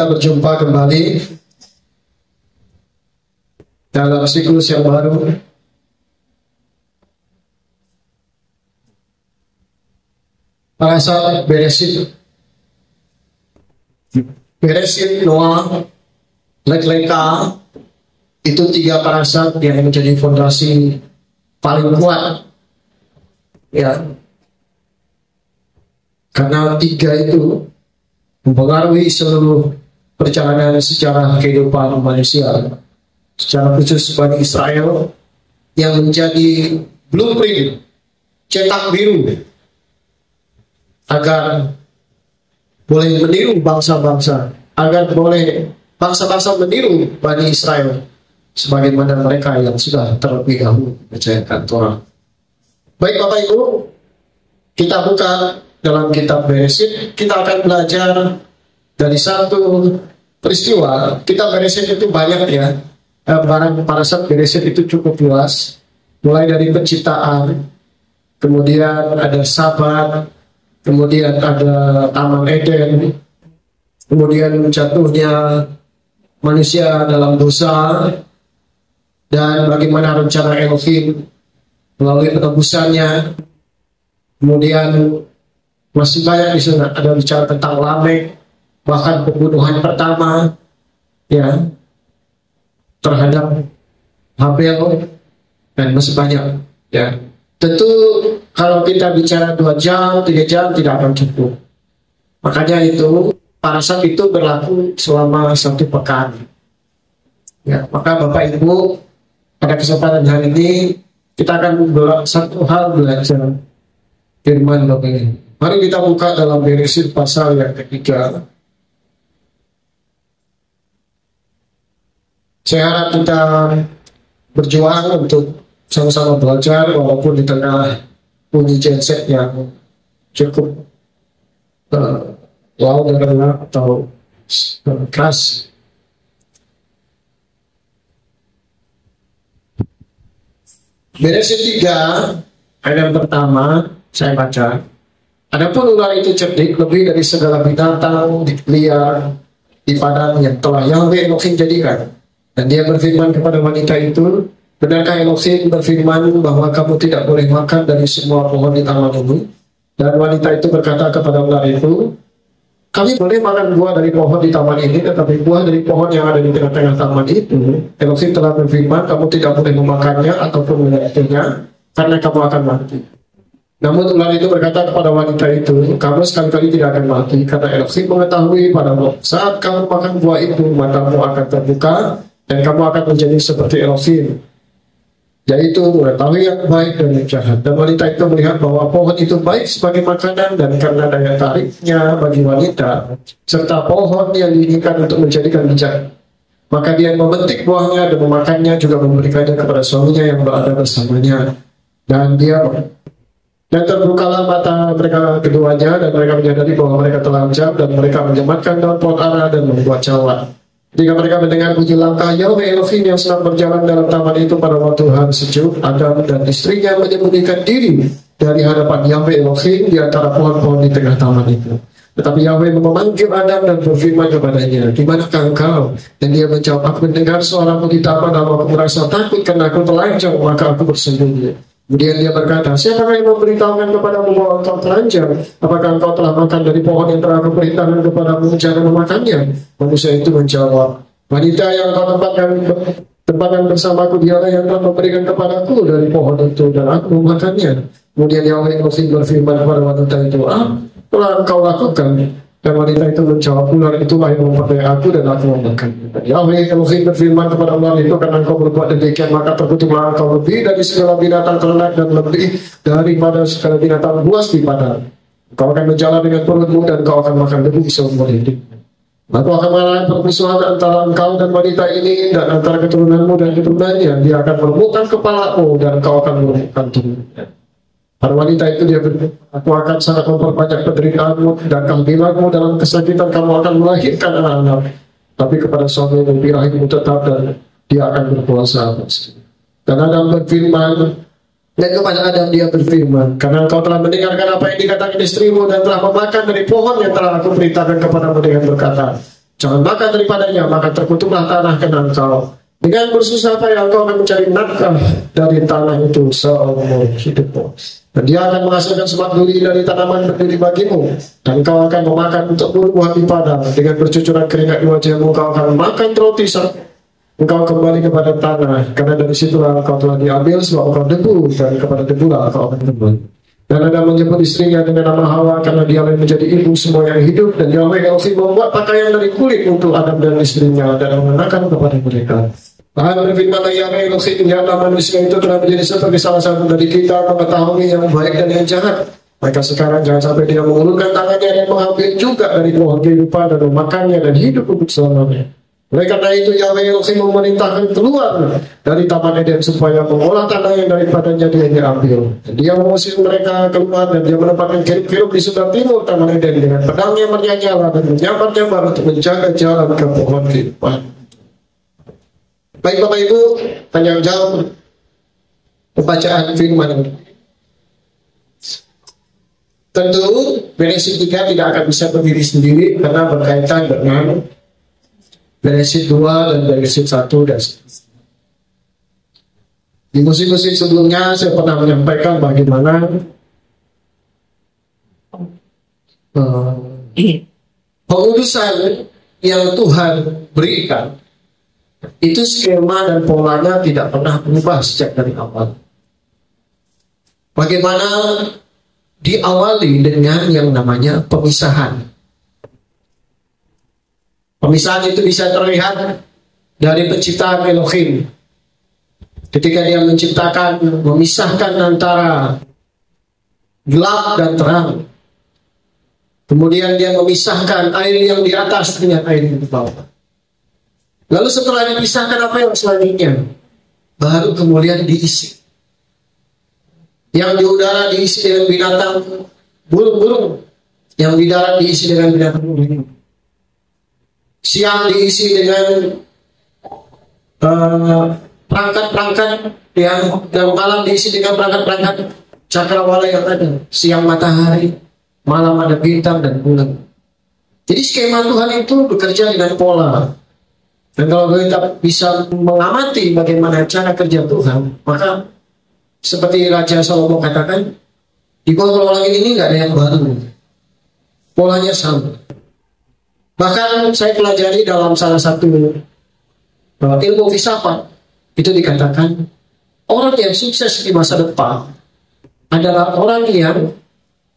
kita berjumpa kembali dalam siklus yang baru. Parasat Bereshit, Noah, Leka, itu 3 parasat yang menjadi fondasi paling kuat, ya. Karena 3 itu mempengaruhi seluruh perjalanan sejarah kehidupan manusia, secara khusus bagi Israel yang menjadi blueprint, cetak biru agar boleh meniru bangsa-bangsa, agar boleh bangsa-bangsa meniru Bani Israel sebagaimana mereka yang sudah terlebih dahulu percayakan Torah. Baik Bapak Ibu, kita buka dalam kitab Bereshit. Kita akan belajar dari satu peristiwa. Kitab Bereshit itu banyak ya, barang parasat Bereshit itu cukup luas, mulai dari penciptaan, kemudian ada Sabat, kemudian ada Taman Eden, kemudian jatuhnya manusia dalam dosa, dan bagaimana rencana Elohim melalui penebusannya. Kemudian masih banyak di sana, ada bicara tentang Lamek, bahkan pembunuhan pertama ya terhadap Habel, dan masih banyak ya. Tentu kalau kita bicara 2 jam, 3 jam tidak akan cukup. Makanya itu parasat itu berlaku selama 1 pekan. Ya, maka Bapak Ibu pada kesempatan hari ini kita akan satu hal belajar firman Bapak Ibu. Mari kita buka dalam Bereshit pasal yang ketiga. Saya harap kita berjuang untuk sama-sama belajar walaupun di tengah bunyi genset yang cukup loud atau keras. Bereshit 3 ayat yang pertama saya baca. Adapun ular itu cerdik lebih dari segala binatang liar di padang yang telah Yahweh Elohim jadikan. Dan dia berfirman kepada wanita itu, benarkah Elohim berfirman bahwa kamu tidak boleh makan dari semua pohon di taman ini? Dan wanita itu berkata kepada ular itu, kami boleh makan buah dari pohon di taman ini, tetapi buah dari pohon yang ada di tengah-tengah taman itu, Elohim telah berfirman, kamu tidak boleh memakannya ataupun menyakitinya, karena kamu akan mati. Namun ular itu berkata kepada wanita itu, kamu sekali-kali tidak akan mati, karena Elohim mengetahui pada saat kamu makan buah itu, matamu akan terbuka, dan kamu akan menjadi seperti Elohim, yaitu mengetahui yang baik dan yang jahat. Dan wanita itu melihat bahwa pohon itu baik sebagai makanan, dan karena daya tariknya bagi wanita, serta pohon yang diinginkan untuk menjadikan bijak, maka dia memetik buahnya dan memakannya, juga memberikannya kepada suaminya yang berada bersamanya. Dan terbukalah mata mereka keduanya, dan mereka menyadari bahwa mereka telanjang, dan mereka menyematkan daun pohon ara dan membuat cawat. Ketika mereka mendengar bunyi langkah Yahweh Elohim yang sedang berjalan dalam taman itu pada waktu hari sejuk, Adam dan istrinya menyembunyikan diri dari hadapan Yahweh Elohim di antara pohon-pohon di tengah taman itu. Tetapi Yahweh memanggil Adam dan berfirman kepadanya, di manakah engkau? Dan dia menjawab, aku mendengar suaramu di taman, lalu aku merasa takut karena aku telanjang, maka aku bersembunyi. Kemudian dia berkata, siapakah yang memberitahukan kepadamu bahwa engkau telanjang? Apakah engkau telah makan dari pohon yang telah aku perintahkan kepadamu jangan memakannya? Manusia itu menjawab, wanita yang kau tempatkan bersamaku, dialah yang telah memberikan kepadaku dari pohon itu, dan aku memakannya. Kemudian Yahweh Elohim berfirman kepada wanita itu, telah engkau lakukan? Dan wanita itu menjawab, ular itulah yang memperdaya aku dan aku memakannya. Dan Yahweh Elohim berfirman kepada ular itu, karena engkau berbuat demikian, maka terkutuklah engkau lebih dari segala binatang ternak dan lebih daripada segala binatang buas di padang. Engkau akan berjalan dengan perutmu dan engkau akan makan debu seumur hidup. Aku akan melakukan permusuhan antara engkau dan wanita ini, dan antara keturunanmu dan keturunannya. Dia akan meremukkan kepalamu dan engkau akan meremukkan tubuhnya. Pada wanita itu dia berkata, aku akan sangat memperbanyak penderitaanmu dan kehamilanmu, dalam kesakitan kamu akan melahirkan anak-anak. Tapi kepada suamimu birahimu tetap, dan dia akan berkuasa atas. Dan Adam berfirman, dan kepada Adam dia berfirman, karena engkau telah mendengarkan apa yang dikatakan istrimu, dan telah memakan dari pohon yang telah aku perintahkan kepadamu dengan berkata, Jangan makan daripadanya, maka terkutuklah tanah kena engkau. Dengan bersusah payah engkau akan mencari nafkah dari tanah itu seumur hidupmu. Dan dia akan menghasilkan semak duri dari tanaman berduri bagimu. Dan kau akan memakan untuk buah di padang. Dengan bercucuran keringat di wajahmu, kau akan makan roti sampai engkau kembali kepada tanah. Karena dari situlah engkau telah diambil, sebab engkau debu, dan kepada debulah engkau akan kembali. Dan Adam menyebut istrinya dengan nama Hawa, karena dia yang menjadi ibu semua yang hidup. Dan Yahweh Elohim membuat pakaian dari kulit untuk Adam dan istrinya, dan mengenakan kepada mereka. Bahkan berfirmanlah Yahweh Elohim, lihatlah manusia itu telah menjadi seperti salah satu dari kita, mengetahui yang baik dan yang jahat. Maka sekarang jangan sampai dia mengulurkan tangannya dan mengambil juga dari pohon kehidupan dan memakannya dan hidup untuk selamanya. Oleh karena itu Yahweh Elohim memerintahkan keluar dari Taman Eden supaya mengolah tanah yang daripadanya dia diambil. Dan dia mengusir mereka keluar, dan dia menempatkan kerub-kerub di sebelah timur Taman Eden dengan pedang yang menyala dan menyambar-nyambar untuk menjaga jalan ke pohon kehidupan. Baik Bapak Ibu, panjang jauh pembacaan firman. Tentu Beresit 3 tidak akan bisa berdiri sendiri karena berkaitan dengan Beresit 2 dan Beresit 1 dan di musim-musim sebelumnya saya pernah menyampaikan bagaimana pengurusan yang Tuhan berikan itu skema dan polanya tidak pernah berubah sejak dari awal. Bagaimana diawali dengan yang namanya pemisahan. Pemisahan itu bisa terlihat dari penciptaan Elohim. Ketika dia menciptakan, memisahkan antara gelap dan terang. Kemudian dia memisahkan air yang di atas dengan air yang di bawah. Lalu setelah dipisahkan, apa yang selanjutnya? Baru kemudian diisi. Yang di udara diisi dengan binatang burung-burung. Yang di darat diisi dengan binatang burung. Siang diisi dengan perangkat-perangkat dan malam diisi dengan perangkat-perangkat cakrawala yang ada. Siang matahari, malam ada bintang dan bulan. Jadi skema Tuhan itu bekerja dengan pola. Dan kalau kita bisa mengamati bagaimana cara kerja Tuhan, maka seperti Raja Salomo katakan, di bawah langit ini nggak ada yang baru. Polanya sama. Bahkan saya pelajari dalam salah satu ilmu filsafat, itu dikatakan, orang yang sukses di masa depan adalah orang yang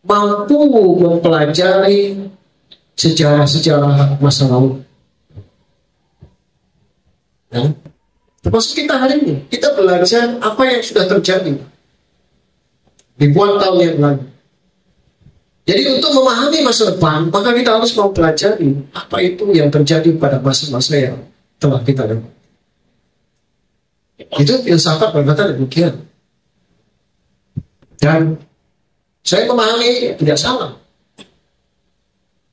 mampu mempelajari sejarah-sejarah masa lalu. Ya. Termasuk kita hari ini, kita belajar apa yang sudah terjadi ribuan tahun yang lalu. Jadi untuk memahami masa depan, maka kita harus mempelajari apa itu yang terjadi pada masa-masa yang telah kita lewati. Itu filsafat berkata demikian. Dan saya memahami tidak salah.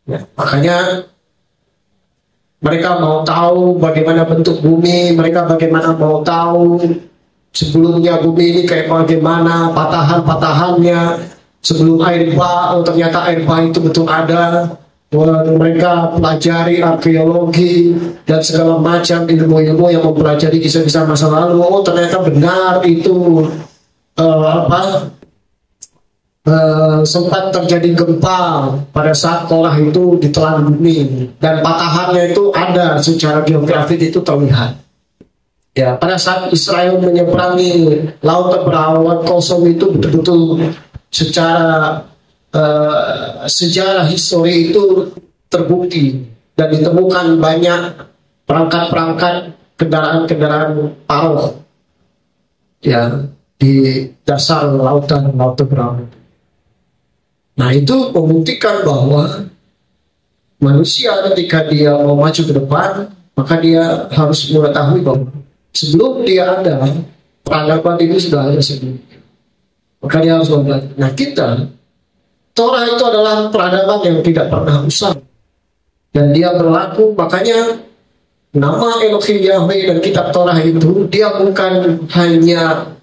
Ya, makanya mereka mau tahu bagaimana bentuk bumi, mereka bagaimana mau tahu sebelumnya bumi ini kayak bagaimana patahan-patahannya, sebelum air bah, oh ternyata air bah itu betul ada. Mereka pelajari arkeologi dan segala macam ilmu-ilmu yang mempelajari kisah-kisah masa lalu. Oh ternyata benar itu sempat terjadi gempa pada saat kolah itu ditelan bumi, dan patahannya itu ada secara geografis itu terlihat. Ya, pada saat Israel menyeberangi laut berawan kosong itu betul-betul secara sejarah histori itu terbukti dan ditemukan banyak perangkat-perangkat kendaraan-kendaraan paruh ya di dasar lautan berawan. Nah itu membuktikan bahwa manusia ketika dia mau maju ke depan, maka dia harus mengetahui bahwa sebelum dia ada, peradaban itu sudah ada sebelumnya. Maka dia harus mengetahui. Nah kita, Torah itu adalah peradaban yang tidak pernah usang. Dan dia berlaku, makanya nama Elohim Yahweh dan kitab Torah itu, dia bukan hanya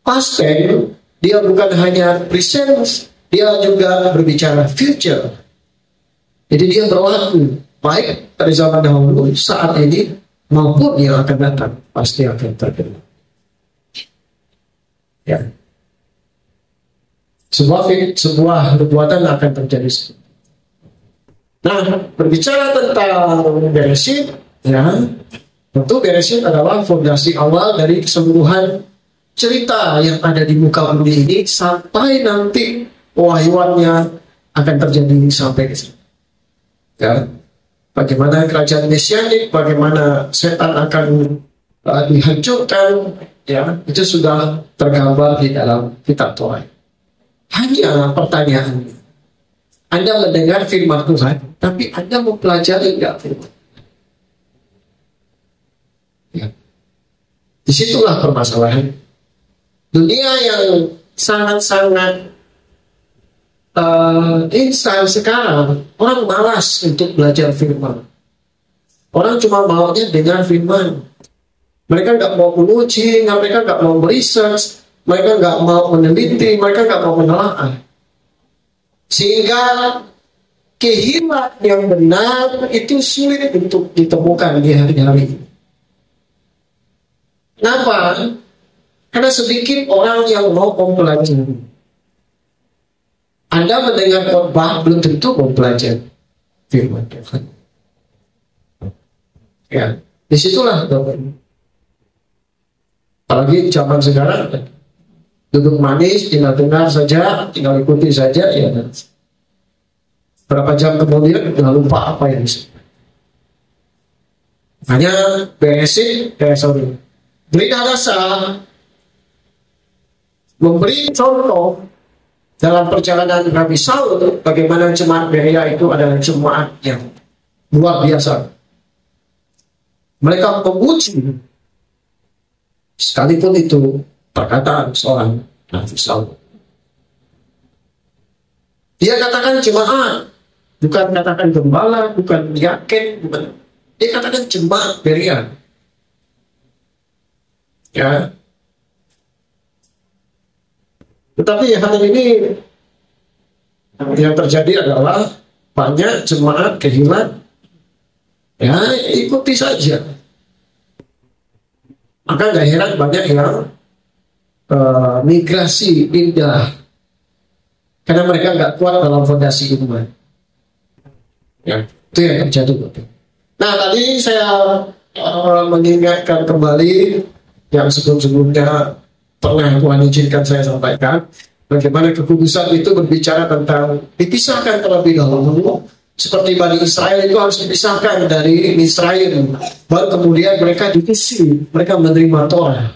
past tense, dia bukan hanya present, dia juga berbicara future. Jadi dia berlaku baik dari zaman dahulu, saat ini, maupun yang akan datang, pasti akan terjadi. Ya. Sebuah perbuatan akan terjadi. Nah, berbicara tentang Bereshit, ya, tentu Bereshit adalah fondasi awal dari keseluruhan cerita yang ada di muka bumi ini sampai nanti pewahyuannya akan terjadi sampai ke sini. Ya, bagaimana kerajaan mesianik, bagaimana setan akan dihancurkan, ya, itu sudah tergambar di dalam kitab Torah. Hanya pertanyaannya, Anda mendengar firman Tuhan, tapi Anda mempelajari enggak firman? Ya. Disitulah permasalahan. Dunia yang sangat-sangat instan sekarang, orang malas untuk belajar firman. Orang cuma maunya dengar firman. Mereka nggak mau menguji, mereka nggak mau research, mereka nggak mau meneliti, mereka nggak mau menelaah. Sehingga kehidupan yang benar itu sulit untuk ditemukan di hari-hari ini. Kenapa? Karena sedikit orang yang mau mempelajari. Anda mendengar khotbah belum tentu mempelajari firman Tuhan. Ya, disitulah Bapak. Apalagi zaman sekarang, duduk manis, tinggal dengar saja, tinggal ikuti saja, ya. Berapa jam kemudian udah lupa apa yang disebut. Hanya Berita Rasa memberi contoh dalam perjalanan Nabi Saul bagaimana jemaat Berea itu adalah jemaat yang luar biasa. Mereka memuji sekalipun itu perkataan seorang Nabi Saul. Dia katakan jemaat, bukan katakan gembala, bukan yakin, bukan. Dia katakan jemaat Berea. Ya. Tetapi hari ini yang terjadi adalah banyak jemaat kehilangan. Ya, ikuti saja. Maka gak heran banyak yang migrasi, pindah. Karena mereka gak kuat dalam fondasi iman. Ya, itu yang terjadi. Nah, tadi saya mengingatkan kembali yang sebelum-sebelumnya pernah Tuhan izinkan saya sampaikan, bagaimana kekudusan itu berbicara tentang dipisahkan terlebih dahulu. Seperti Bani Israel itu harus dipisahkan dari Misraim, baru kemudian mereka diisi, mereka menerima Torah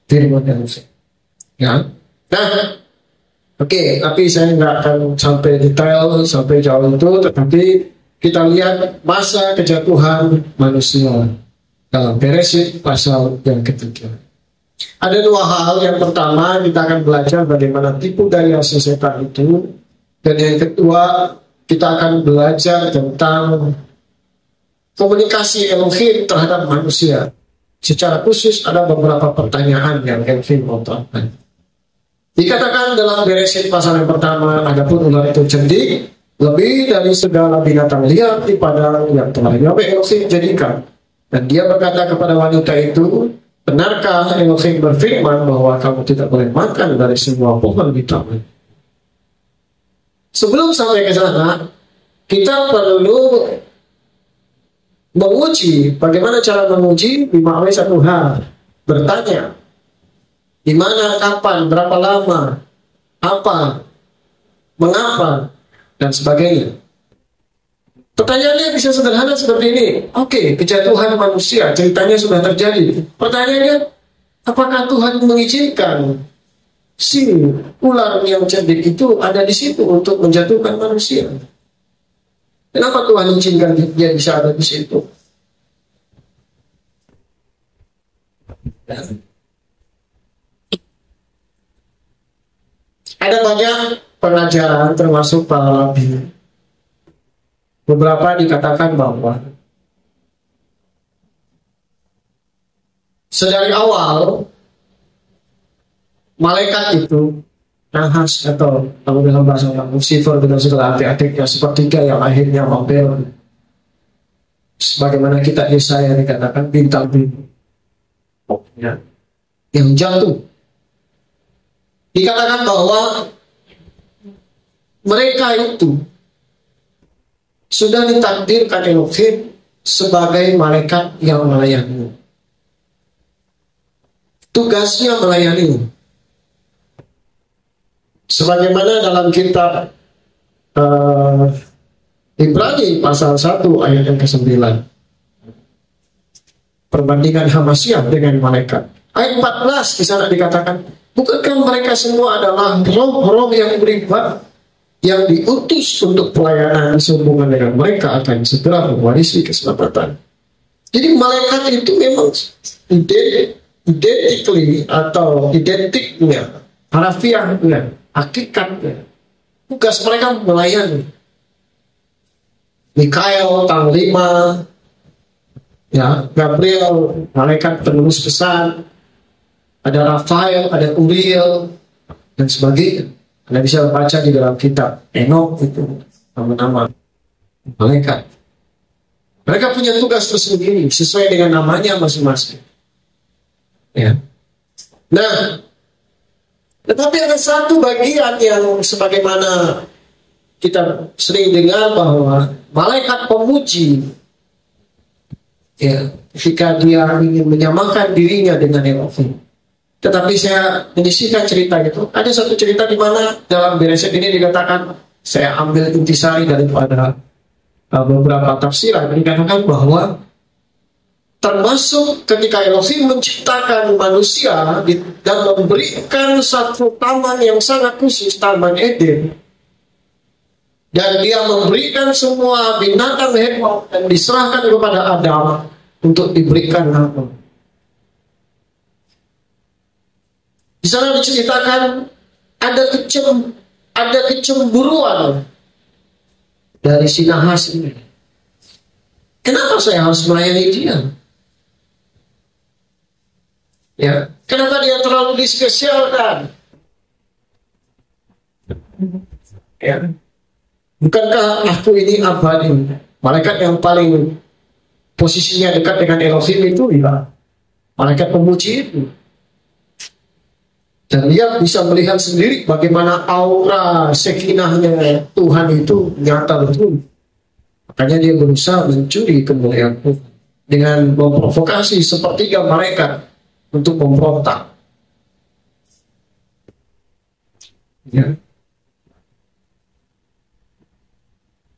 firman Tuhan. Ya, nah, oke, tapi saya nggak akan sampai detail sampai jauh itu, tetapi kita lihat masa kejatuhan manusia dalam Bereshit pasal yang ketiga. Ada dua hal. Yang pertama, kita akan belajar bagaimana tipu daya setan itu, dan yang kedua, kita akan belajar tentang komunikasi Elohim terhadap manusia. Secara khusus ada beberapa pertanyaan yang Elohim lontarkan. Dikatakan dalam Bereshit pasal yang pertama, adapun ular itu cerdik, lebih dari segala binatang liar di padang yang telah Yahweh Elohim jadikan. Dan dia berkata kepada wanita itu, benarkah Elohim berfirman bahwa kamu tidak boleh makan dari semua pohon di taman? Sebelum sampai ke sana, kita perlu menguji. Bagaimana cara menguji? Dimaknai satu hal. Bertanya, di mana, kapan, berapa lama, apa, mengapa, dan sebagainya. Pertanyaannya bisa sederhana seperti ini. Oke, kejatuhan manusia, ceritanya sudah terjadi. Pertanyaannya, apakah Tuhan mengizinkan si ular yang cerdik itu ada di situ untuk menjatuhkan manusia? Kenapa Tuhan izinkan dia bisa ada di situ? Ada banyak pengajaran termasuk para nabi. Beberapa dikatakan bahwa sedari awal malaikat itu nahas, atau kalau dalam bahasa Lucifer dengan segala adik-adiknya sepertiga yang akhirnya membel. Sebagaimana kita Yesaya dikatakan bintang ya, yang jatuh. Dikatakan bahwa mereka itu sudah ditakdirkan Elohim sebagai malaikat yang melayani. Tugasnya melayani. Sebagaimana dalam kitab Ibrani pasal 1 ayat yang ke-9. Perbandingan Hamasyah dengan malaikat. Ayat 14 di sana dikatakan, bukankah mereka semua adalah roh-roh yang beribadah yang diutus untuk pelayanan sehubungan dengan mereka akan segera mewarisi keselamatan. Jadi malaikat itu memang identiknya atau identiknya, harafiahnya, hakikatnya, tugas mereka melayani. Mikael tanggal 5, ya, Gabriel malaikat penerus pesan, ada Rafael, ada Uriel dan sebagainya. Anda bisa baca di dalam kitab Enok itu nama-nama malaikat. Mereka punya tugas tersendiri sesuai dengan namanya masing-masing. Ya. Nah, tetapi ada satu bagian yang sebagaimana kita sering dengar bahwa malaikat pemuji, ya, ketika dia ingin menyamakan dirinya dengan Elohim. Tetapi saya menyisihkan cerita itu. Ada satu cerita di mana dalam Bereset ini dikatakan, saya ambil intisari daripada beberapa tafsiran, dikatakan bahwa termasuk ketika Elohim menciptakan manusia dan memberikan satu taman yang sangat khusus, Taman Eden, dan dia memberikan semua binatang hewan dan diserahkan kepada Adam untuk diberikan nama. Di sana diceritakan ada kecemburuan dari si nahas ini. Kenapa saya harus melayani dia? Ya, kenapa dia terlalu dispesialkan? Ya, bukankah aku ini abadi? Malaikat yang paling posisinya dekat dengan Elohim itu ya malaikat pemuji itu. Dan dia bisa melihat sendiri bagaimana aura sekinahnya Tuhan itu nyata betul. Makanya dia berusaha mencuri kemuliaan Tuhan dengan memprovokasi sepertiga mereka untuk memberontak. Ya.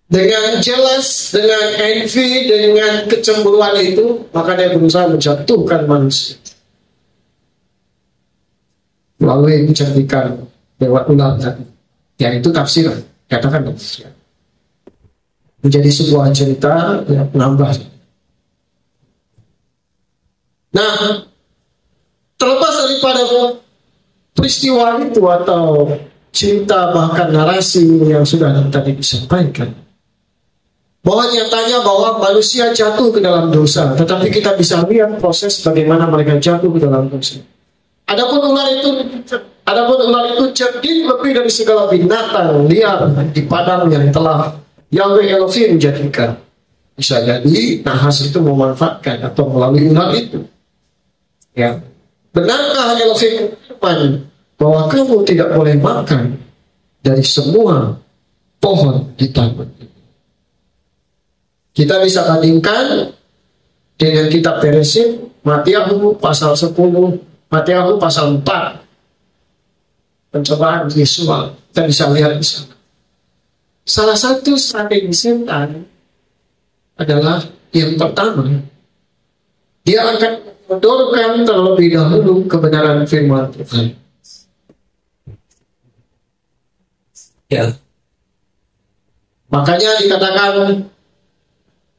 Dengan jelas, dengan envy, dengan kecemburuan itu, maka dia berusaha menjatuhkan manusia melalui kecantikan lewat ular tadi, yaitu tafsir, katakan tafsir, menjadi sebuah cerita yang menambah. Nah, terlepas daripada peristiwa itu atau cerita bahkan narasi yang sudah tadi disampaikan, bahwa nyatanya bahwa manusia jatuh ke dalam dosa, tetapi kita bisa lihat proses bagaimana mereka jatuh ke dalam dosa. Adapun ular itu cerdik lebih dari segala binatang liar di padang yang telah Yahweh Elohim jadikan. Bisa jadi nahas itu memanfaatkan atau melalui ular itu. Ya, benarkah Elohim berfirman bahwa kamu tidak boleh makan dari semua pohon di taman itu? Kita bisa bandingkan dengan kitab Beresit, Matiahu pasal 10, Matiahu pasal 4, pencobaan visual. Kita bisa lihat di sana. Salah satu strategi setan adalah yang pertama, dia akan mendorongkan terlebih dahulu kebenaran firman Tuhan. Ya. Makanya dikatakan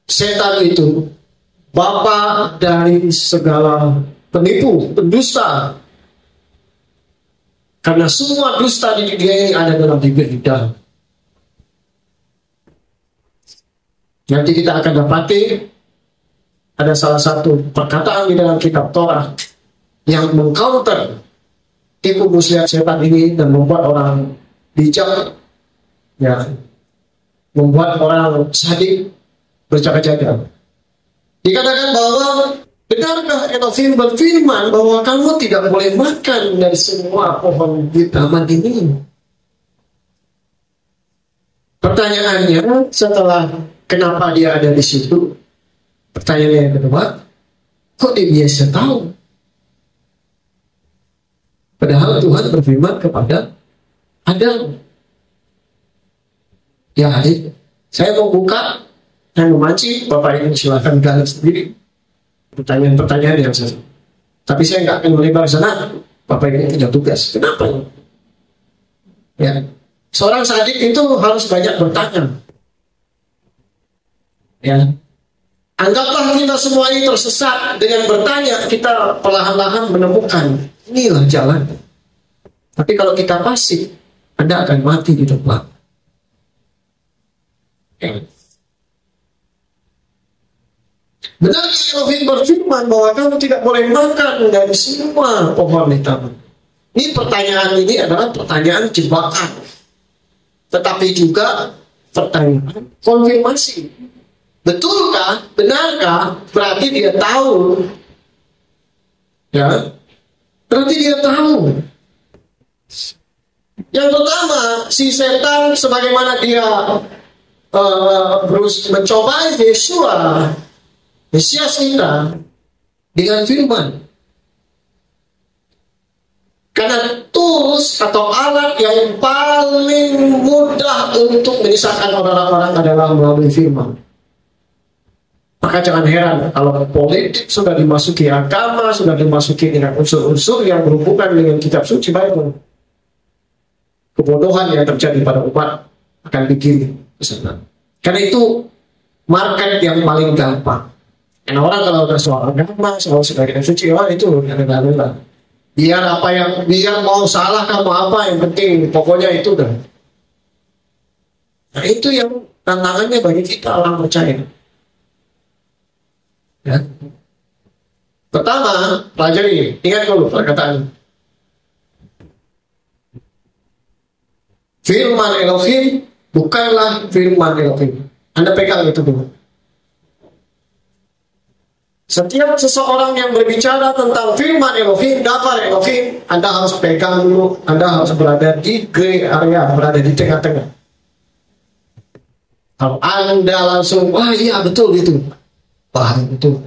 setan itu bapa dari segala penipu, pendusta. Karena semua dusta di dunia ini ada dalam bibir lidah. Nanti kita akan dapati ada salah satu perkataan di dalam kitab Torah yang mengcounter tipu muslihat setan ini dan membuat orang bijak, ya, membuat orang sadik berjaga-jaga. Dikatakan bahwa benarkah Elohim berfirman bahwa kamu tidak boleh makan dari semua pohon di taman ini? Pertanyaannya setelah kenapa dia ada di situ, pertanyaan yang kedua, kok dia biasa tahu? Padahal Tuhan berfirman kepada Adam. Ya, adik, saya mau buka, saya mau mancing, Bapak ini silakan gali sendiri. Pertanyaan-pertanyaan yang saya. Tapi saya nggak akan melebar sana. Bapak ini punya tugas. Kenapa? Ya, seorang sadik itu harus banyak bertanya. Ya, anggaplah kita semua ini tersesat dengan bertanya, kita perlahan-lahan menemukan inilah jalan. Tapi kalau kita pasif, Anda akan mati di tempat. Ya. Benar Elohim berfirman bahwa kamu tidak boleh makan dari semua pohon di taman. Ini pertanyaan ini adalah pertanyaan jebakan, tetapi juga pertanyaan konfirmasi. Betulkah? Benarkah? Berarti dia tahu. Ya, berarti dia tahu. Yang pertama, si setan sebagaimana dia mencoba Yesua, Mesias kita, dengan firman. Karena tools atau alat yang paling mudah untuk menyesatkan orang-orang adalah melalui firman. Maka jangan heran kalau politik sudah dimasuki agama, sudah dimasuki dengan unsur-unsur yang berhubungan dengan kitab suci Bible. Kebodohan yang terjadi pada umat akan bikin kesana. Karena itu market yang paling gampang. Karena orang kalau udah soal agama, soal sebagai suci, itu ada. Biar mau salah kamu apa, yang penting pokoknya itu dah. Nah itu yang tantangannya bagi kita orang percaya. Ya. Pertama, pelajari, ingat dulu perkataan. Firman Elohim bukanlah firman Elohim. Anda pegang itu dulu. Setiap seseorang yang berbicara tentang firman Elohim, daftar Elohim, Anda harus pegang dulu. Anda harus berada di gray area, berada di tengah-tengah. Kalau Anda langsung, wah iya betul itu. Wah betul.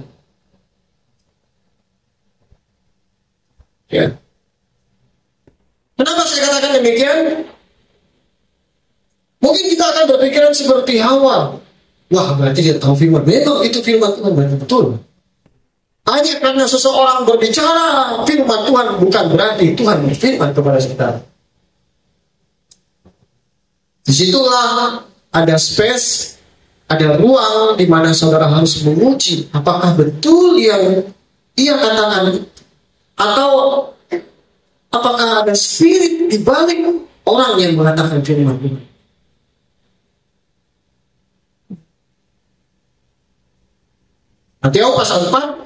Ya. Kenapa saya katakan demikian? Mungkin kita akan berpikiran seperti Hawa. Wah berarti dia tahu firman. Memang itu firman Tuhan, berarti betul. Hanya karena seseorang berbicara firman Tuhan bukan berarti Tuhan berfirman kepada kita. Disitulah ada space, ada ruang di mana saudara harus menguji apakah betul yang ia katakan, atau apakah ada spirit di balik orang yang mengatakan firman Tuhan. Matius pasal 4,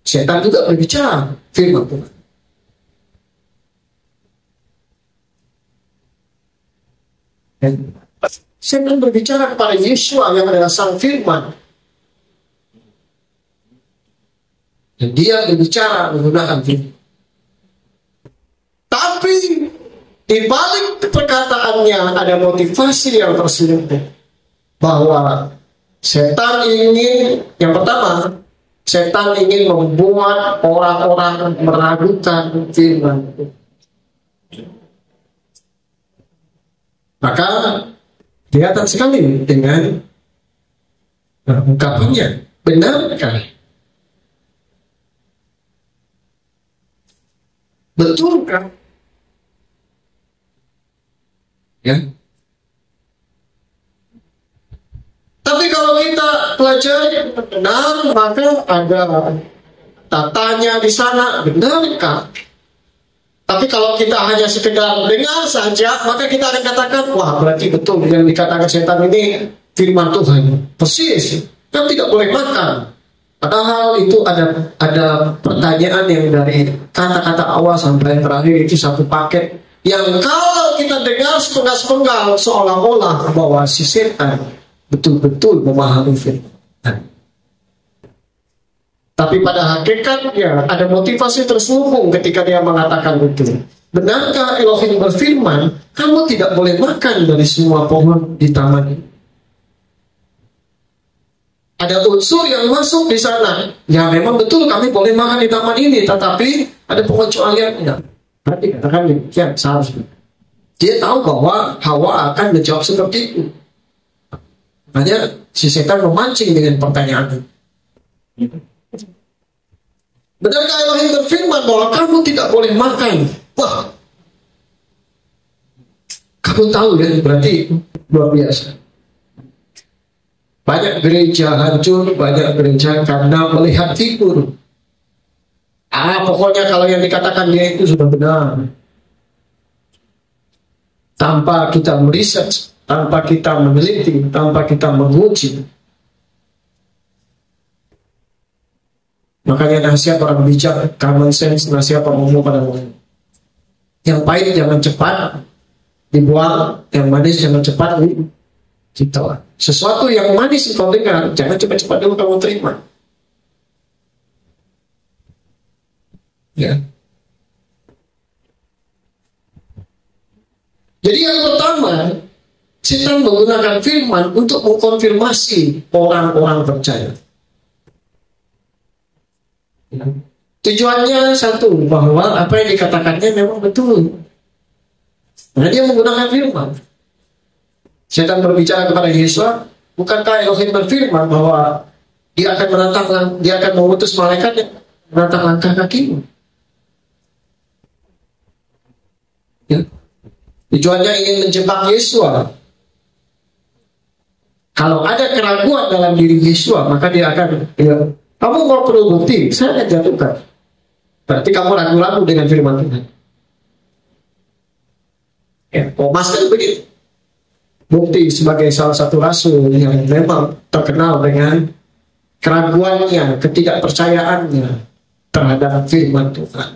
setan juga berbicara firman Tuhan. Dan setan berbicara kepada Yesua yang adalah sang firman. Dan dia berbicara menggunakan firman. Tapi di balik perkataannya ada motivasi yang terselubung. Bahwa setan ingin, yang pertama, setan ingin membuat orang-orang meragukan firman. Maka kelihatan sekali dengan ungkapannya, benarkah? Betulkah? Ya. Tapi kalau kita pelajari benar, maka ada tatanya di sana, benarkah? Tapi kalau kita hanya sekedar dengar saja, maka kita akan katakan, wah berarti betul yang dikatakan setan ini firman Tuhan. Persis, kan tidak boleh makan. Padahal itu ada pertanyaan yang dari kata-kata awal sampai terakhir itu satu paket. Yang kalau kita dengar sepenggal-sepenggal seolah-olah bahwa si setan betul-betul memahami firman. Tapi pada hakikatnya ada motivasi terselubung ketika dia mengatakan itu. Benarkah Elohim berfirman, kamu tidak boleh makan dari semua pohon di taman ini? Ada unsur yang masuk di sana. Ya memang betul kami boleh makan di taman ini, tetapi ada pengecualiannya. Berarti katakan demikian seharusnya. Dia tahu bahwa Hawa akan menjawab seperti itu. Makanya si setan memancing dengan pertanyaan itu. Benarkah Elohim berfirman bahwa kamu tidak boleh makan? Wah, kamu tahu ya, berarti luar biasa. Banyak gereja hancur, banyak gereja karena melihat figur. Pokoknya kalau yang dikatakan dia itu sudah benar. Tanpa kita meriset, tanpa kita meneliti, tanpa kita menguji. Makanya nasihat orang bijak, common sense, nasihat orang umum pada umumnya. Yang pahit jangan cepat dibuang, yang manis jangan cepat ditelan. Sesuatu yang manis kau dengar, jangan cepat-cepat dulu kamu terima. Ya. Jadi yang pertama, setan menggunakan firman untuk mengkonfirmasi orang-orang percaya. Ya. Tujuannya satu, bahwa apa yang dikatakannya memang betul. Nah, dia menggunakan firman. Setan berbicara kepada Yesus, bukankah Elohim berfirman bahwa dia akan dia akan mengutus malaikat yang menatang langkah kakimu? Ya. Tujuannya ingin menjebak Yesus. Kalau ada keraguan dalam diri Yesus, maka dia akan, kamu mau perlu bukti, saya akan jatuhkan. Berarti kamu ragu-ragu dengan firman Tuhan. Ya, Thomas kan begitu. Bukti sebagai salah satu rasul yang memang terkenal dengan keraguannya, ketidakpercayaannya terhadap firman Tuhan.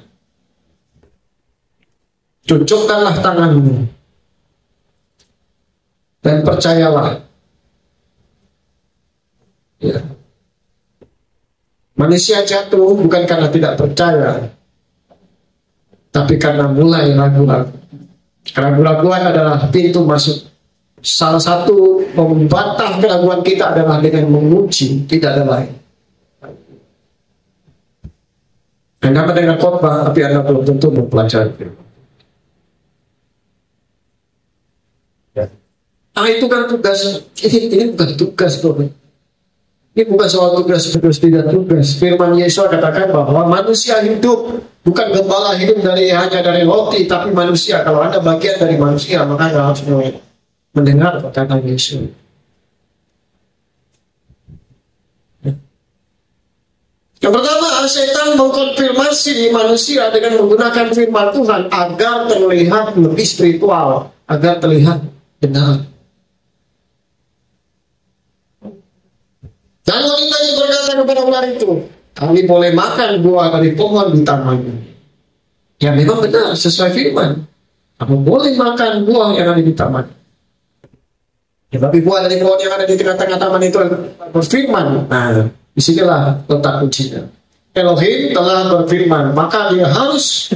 Cucukkanlah tanganmu dan percayalah. Ya. Manusia jatuh bukan karena tidak percaya, tapi karena mulai ragu-ragu. Keraguan adalah pintu masuk. Salah satu membantah keraguan kita adalah dengan menguji, tidak ada lain. Anda mendengar khotbah, tapi Anda belum tentu mempelajari. Itu kan tugas. Ini bukan tugas, bro. Ini bukan soal tugas tidak tugas. Firman Yesus katakan bahwa manusia hidup bukan gembala hidup hanya dari roti, tapi manusia. Kalau Anda bagian dari manusia, maka Anda harus mendengar perkataan Yesus. Yang pertama, setan mengkonfirmasi manusia dengan menggunakan firman Tuhan agar terlihat lebih spiritual, agar terlihat benar. Dan wanita yang berkata kepada ular itu, kami boleh makan buah dari pohon di taman ini. Ya memang benar, sesuai firman. Kamu boleh makan buah yang ada di taman. Ya, tapi buah dari pohon yang ada di tengah-tengah taman itu berfirman. Nah, disinilah letak kuncinya. Elohim telah berfirman, maka dia harus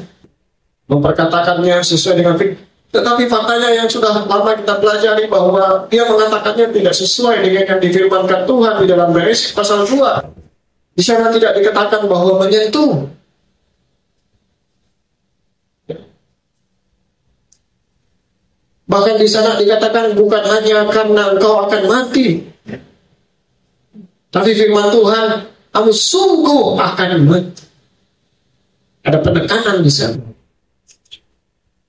memperkatakannya sesuai dengan firman. Tetapi faktanya yang sudah lama kita pelajari bahwa dia mengatakannya tidak sesuai dengan yang difirmankan Tuhan di dalam Beresyit pasal 2. Di sana tidak dikatakan bahwa menyentuh. Bahkan di sana dikatakan bukan hanya karena engkau akan mati, tapi firman Tuhan, kamu sungguh akan mati. Ada penekanan di sana.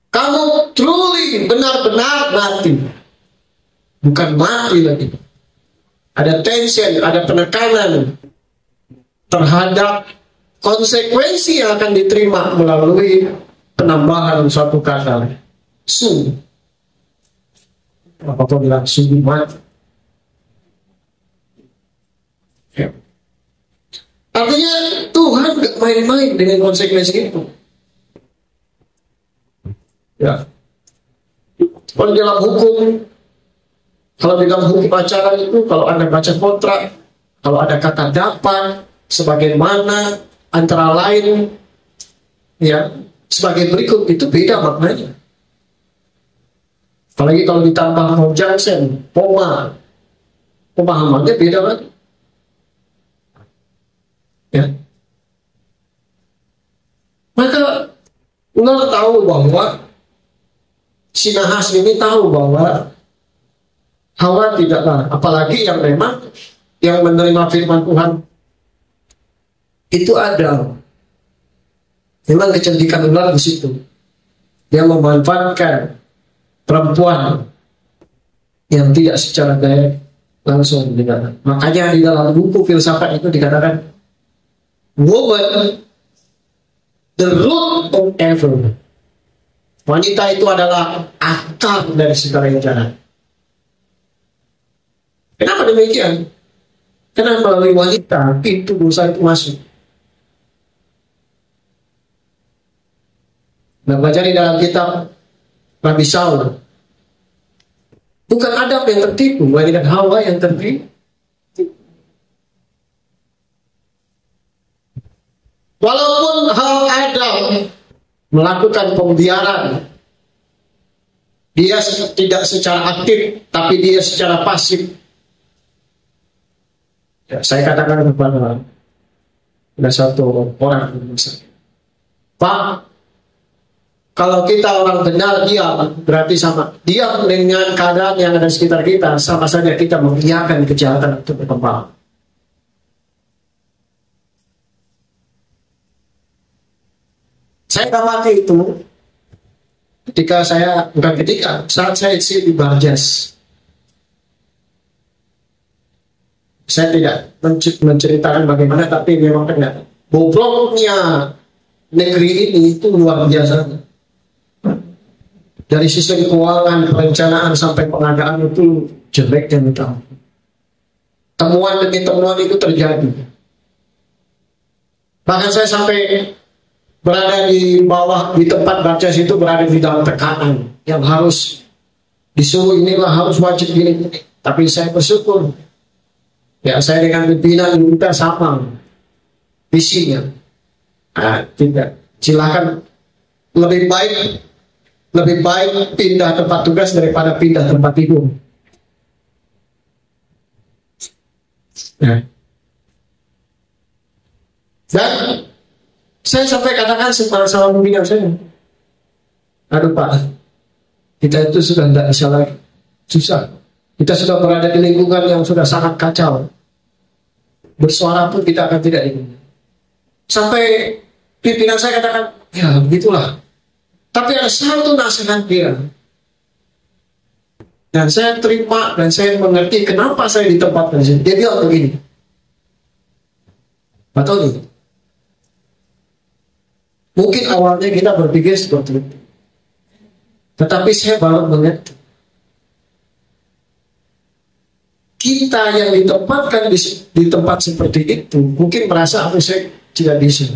Kamu truly benar-benar mati. Bukan mati lagi. Ada tension, ada penekanan terhadap konsekuensi yang akan diterima melalui penambahan suatu kata. Sungguh. Apa-apa bilang sungguh mati. Ya. Artinya Tuhan gak main-main dengan konsekuensi itu. Ya. Kalau dalam hukum, kalau di dalam hukum acara itu, kalau Anda baca kontrak, kalau ada kata dapat, sebagaimana antara lain ya sebagai berikut, itu beda maknanya. Apalagi kalau ditambah konjungsi, pemahamannya beda lagi. Ya. Maka ular tahu bahwa si Nahas ini tahu bahwa Hawa tidaklah, apalagi yang memang yang menerima firman Tuhan itu ada. Memang kecerdikan ular di situ. Dia memanfaatkan perempuan yang tidak secara direct langsung dengan. Makanya di dalam buku filsafat itu dikatakan woman the root of evil. Wanita itu adalah akar dari segala yang jahat. Kenapa demikian? Karena melalui wanita pintu dosa itu masuk. Nah, baca di dalam kitab Nabi Saul, bukan Adam yang tertipu, melainkan Hawa yang tertipu. Walaupun Adam melakukan pembiaran, dia tidak secara aktif, tapi dia secara pasif. Ya, saya katakan kepada ada satu orang, Pak, kalau kita orang benar, dia berarti sama. Dia dengan keadaan yang ada di sekitar kita, sama saja kita mengiyakan kejahatan untuk berkembang. Saya dapati itu ketika saat saya di Barjas. Saya tidak menceritakan bagaimana, tapi memang ternyata bobroknya negeri ini itu luar biasa. Dari sisi keuangan, perencanaan sampai pengadaan itu jelek dan hitam. Temuan demi temuan itu terjadi. Bahkan saya sampai berada di bawah, di tempat baca itu berada di dalam tekanan yang harus disuruh inilah harus wajib ini. Tapi saya bersyukur, ya saya dengan pimpinan kita sama visinya. Nah, tidak, silakan lebih baik pindah tempat tugas daripada pindah tempat tidur. Nah. Dan saya sampai katakan sama pimpinan saya, aduh Pak, kita itu sudah tidak bisa lagi, susah. Kita sudah berada di lingkungan yang sudah sangat kacau. Bersuara pun kita akan tidak ingin. Sampai pimpinan saya katakan, ya begitulah. Tapi ada satu nasihat dia. Dan saya terima dan saya mengerti kenapa saya ditempatkan di sini. Dia bilang begini, Pak Tony, mungkin awalnya kita berpikir seperti itu. Tetapi saya baru mengerti. Kita yang ditempatkan di tempat seperti itu mungkin merasa saya tidak bisa.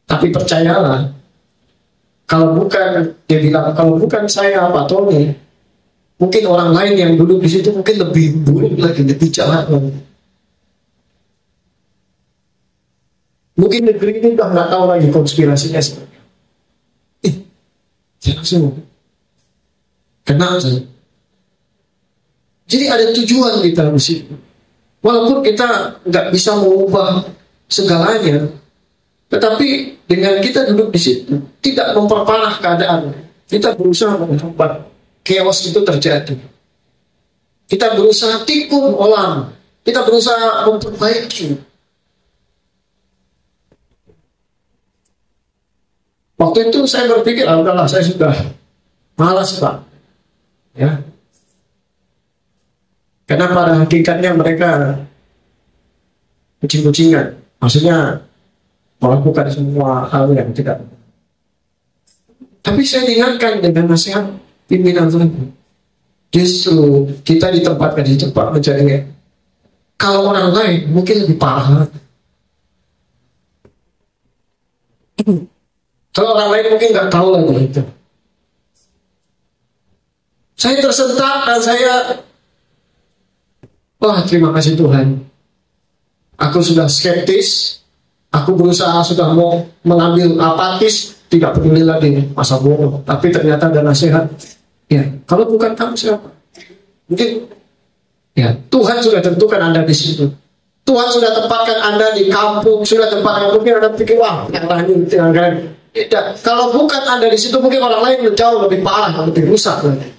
Tapi percayalah, kalau bukan, dia bilang, kalau bukan saya Pak Tony, mungkin orang lain yang duduk di situ mungkin lebih buruk lagi, lebih jahat lagi. Mungkin negeri ini udah nggak tahu lagi konspirasinya seperti apa. Langsung kena saja. Jadi ada tujuan kita di situ. Walaupun kita nggak bisa mengubah segalanya, tetapi dengan kita duduk di situ tidak memperparah keadaan. Kita berusaha membuat chaos itu terjadi. Kita berusaha tikung ulang. Kita berusaha memperbaiki. Waktu itu saya berpikir, udahlah saya sudah malas Pak. Ya. Karena pada hakikatnya mereka kucing-kucingan. Maksudnya melakukan semua hal yang tidak. Tapi saya diingatkan dengan nasihat pimpinan saya. Justru kita ditempatkan di tempat mencari. Kalau orang lain mungkin lebih parah. Kalau orang lain mungkin nggak tahu lagi itu. Saya tersentak dan saya, wah terima kasih Tuhan. Aku sudah skeptis, aku berusaha sudah mau mengambil apatis, tidak peduli lagi masa bodoh. Tapi ternyata ada nasihat. Ya, kalau bukan kamu siapa? Mungkin ya Tuhan sudah tentukan Anda di situ. Tuhan sudah tempatkan Anda di kampung, sudah tempatkan mungkin Anda pikir wah yang lain yang lain. Tidak. Kalau bukan Anda di situ, mungkin orang lain jauh lebih parah, lebih rusak lagi.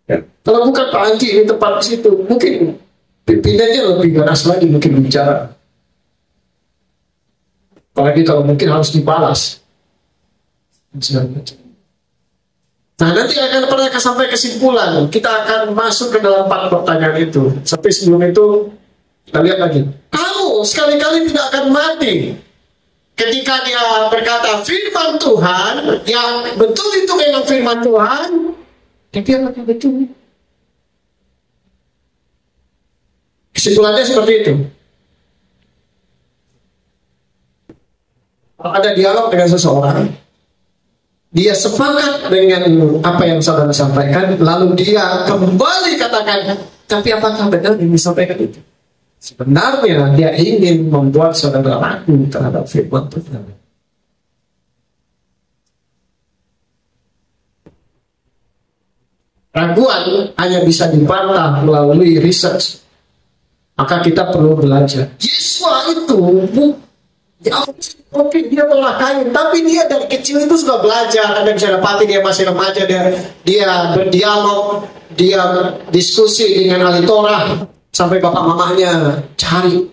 Ya. Kalau bukan Pak Anji di tempat situ, mungkin pimpinannya lebih ganas lagi mungkin bicara. Apalagi kalau mungkin harus dibalas. Nah, nanti akan pernah sampai kesimpulan. Kita akan masuk ke dalam 4 pertanyaan itu. Tapi sebelum itu, kita lihat lagi. Kamu sekali-kali tidak akan mati. Ketika dia berkata firman Tuhan, yang betul itu memang firman Tuhan, tapi apakah betul? Kesimpulannya seperti itu. Ada dialog dengan seseorang, dia sepakat dengan apa yang saudara sampaikan, lalu dia kembali katakan, tapi apakah benar yang disampaikan itu? Sebenarnya dia ingin membuat saudara ragu terhadap firman Tuhan. Raguan hanya bisa dibantah melalui research. Maka kita perlu belajar. Yesua itu ya, oke, dia telah kain, tapi dia dari kecil itu sudah belajar. Anda bisa dapati dia masih remaja, dia berdialog, dia diskusi dengan ahli Torah sampai bapak mamanya cari.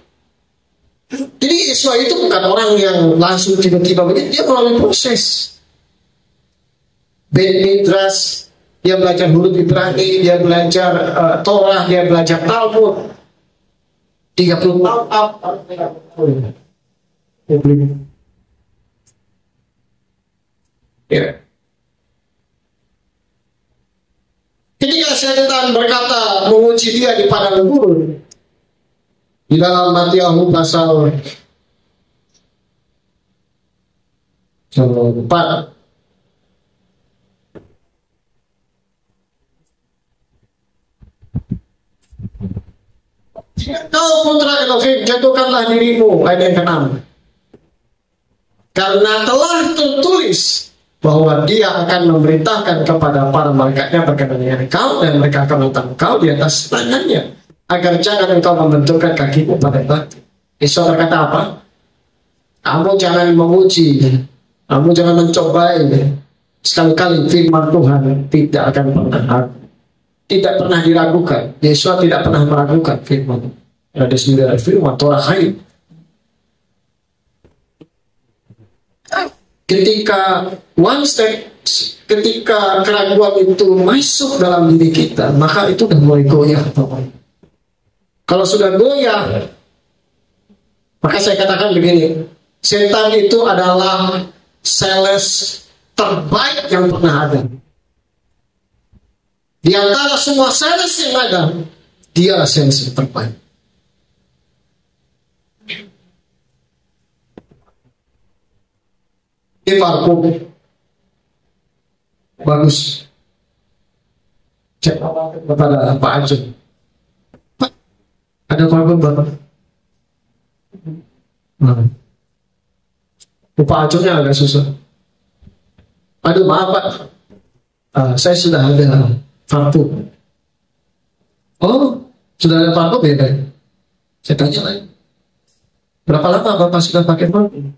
Jadi Yesua itu bukan orang yang langsung tiba-tiba begitu, dia melalui proses. Bet Midrash, dia belajar huruf Ibrani, dia belajar Torah, dia belajar Talmud. 30 tahun ya. Ketika setan berkata menguji dia di padang gurun, di dalam Matius pasal 4, kau putra Elohim, jatuhkanlah dirimu, ayat yang ke-6. Karena telah tertulis bahwa dia akan memerintahkan kepada para malaikatnya berkenaan dengan kau, dan mereka akan meletakkan kau di atas tangannya, agar jangan engkau membenturkan kakimu pada batu. Yesus berkata apa? Kamu jangan menguji, kamu jangan mencobai. Sekali-kali firman Tuhan tidak akan pernah tidak pernah diragukan. Yesus tidak pernah meragukan firman. Ada 9 firman Torah hayat. Ketika ketika keraguan itu masuk dalam diri kita, maka itu sudah mulai goyah. Kalau sudah goyah, maka saya katakan begini, setan itu adalah sales terbaik yang pernah ada. Di antara semua sales yang ada, dia sales yang terbaik. Ini parfum bagus. Cek kepada Pak Ajun. Pak, ada parfum bapak. Pak Ajunnya agak susah. Aduh maaf Pak, saya sudah ada parfum. Oh, sudah ada parfum ya Pak? Saya tanya lagi, berapa lama Bapak sudah pakai parfum?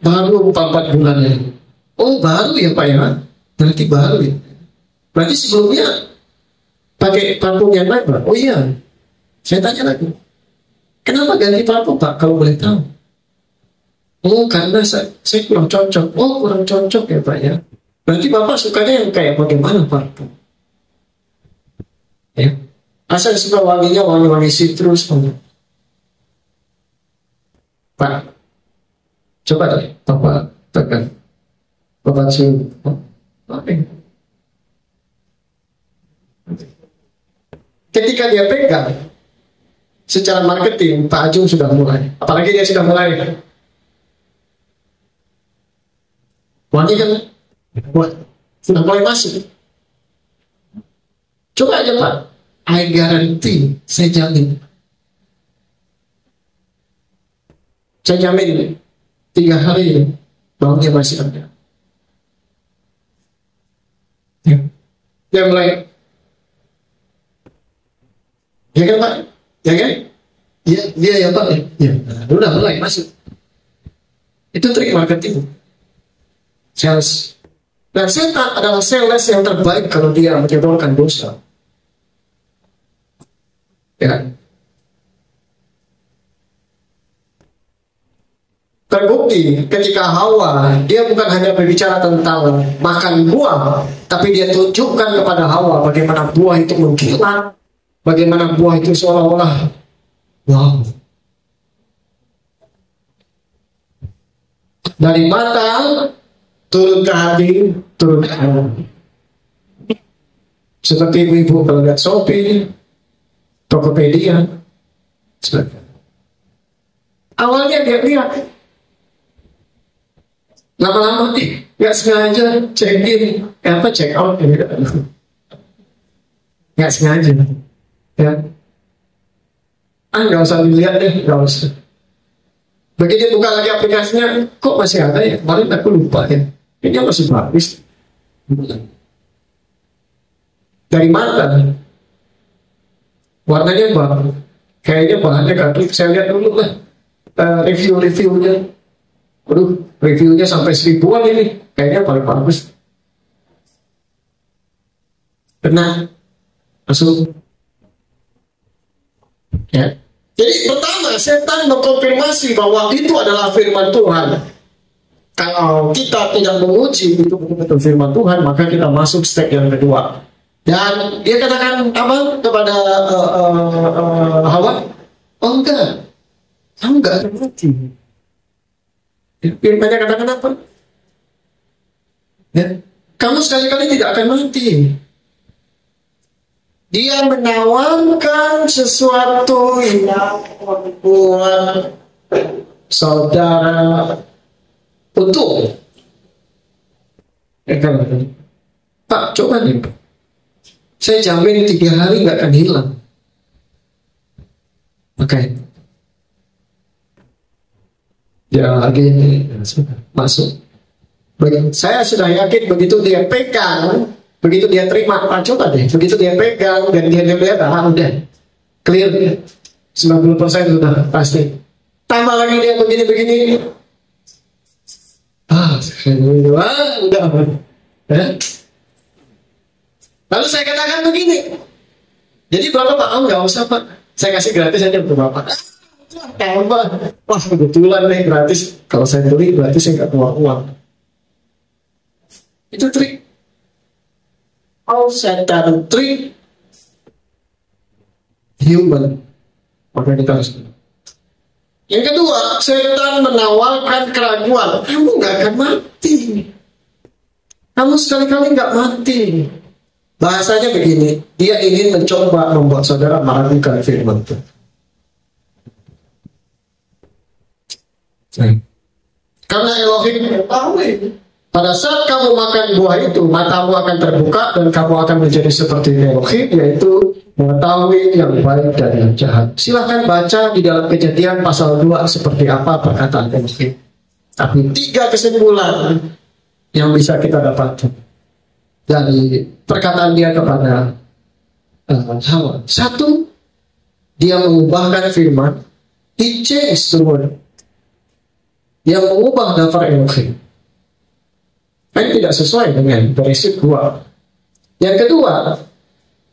Baru 4 bulan ya. Oh baru ya Pak ya? Berarti baru ya? Berarti sebelumnya pakai parfum yang lain Pak? Oh iya. Saya tanya lagi, kenapa ganti parfum Pak kalau boleh tahu? Oh karena saya kurang cocok. Oh kurang cocok ya Pak ya? Berarti Bapak sukanya yang kayak bagaimana parfum? Ya. Asal suka wanginya wangi-wangi citrus. Pak, coba deh Bapak tekan, Bapak cium. Oke. Ketika dia pegang, secara marketing Pak Ajung sudah mulai. Apalagi dia sudah mulai wangi kan, wah, sudah mulai masuk. Coba aja Pak, I guarantee, saya jamin. Saya jamin 3 hari baunya masih ada. Ya. Yang lain, ya kan Pak, ya kan? Iya ya Pak, ya. Nah, udah mulai masuk. Itu trik marketing, sales. Dan setan adalah sales yang terbaik kalau dia menyodorkan dosa. Ya. Terbukti ketika Hawa, dia bukan hanya berbicara tentang makan buah, tapi dia tunjukkan kepada Hawa bagaimana buah itu mengkilat, bagaimana buah itu seolah-olah wow. Dari mata turun ke hati, turun ke hati. Seperti ibu-ibu kalau lihat Shopee, Tokopedia, sebagainya. Awalnya dia lihat, lama-lama nggak sengaja check in, check out, nggak sengaja, ya. Nggak usah dilihat deh, nggak usah. Begitu buka lagi aplikasinya, kok masih ada ya? Kemarin aku lupa ya. Ini masih bagus. Dari mata, warnanya baru. Kayaknya bahannya gaduh. Saya lihat dulu lah review-reviewnya. Aduh, reviewnya sampai 1000-an ini. Kayaknya paling bagus. Benar. Masuk. Ya. Jadi pertama, setan mengkonfirmasi bahwa itu adalah firman Tuhan. Kalau kita tidak menguji itu betul-betul firman Tuhan, maka kita masuk step yang kedua. Dan dia katakan apa kepada Hawa? Oh enggak akan mati. Firmannya katakan apa? Ya, kamu sekali-kali tidak akan mati. Dia menawarkan sesuatu yang membuat saudara untung. Pak, coba nih Pak. Saya jamin 3 hari nggak akan hilang. Oke. Ya lagi masuk. Saya sudah yakin begitu dia pegang, begitu dia terima, Pak coba deh. Begitu dia pegang dan dia lihat, udah clear, 90% sudah pasti. Tambah lagi dia begini-begini, udah. Lalu saya katakan begini, jadi berapa Pak? Nggak usah Pak, saya kasih gratis aja untuk Bapak. Wah kebetulan nih gratis. Kalau saya beli berarti saya nggak keluar uang. Itu trik. Setan trik human. Maka kita harus. Yang kedua, setan menawarkan keraguan. Kamu nggak akan mati. Kamu sekali-kali nggak mati. Bahasanya begini, dia ingin mencoba membuat saudara meragukan firman Tuhan. Karena Elohim mengetahui pada saat kamu makan buah itu, matamu akan terbuka dan kamu akan menjadi seperti Elohim, yaitu mengetahui yang baik dan yang jahat. Silahkan baca di dalam Kejadian pasal 2 seperti apa perkataan Elohim. Tapi 3 kesimpulan yang bisa kita dapatkan dari perkataan dia kepada Hawa. 1, dia mengubahkan firman. He changed the word. Dia mengubah daftar Elohim. Ini tidak sesuai dengan prinsip 2. Yang kedua,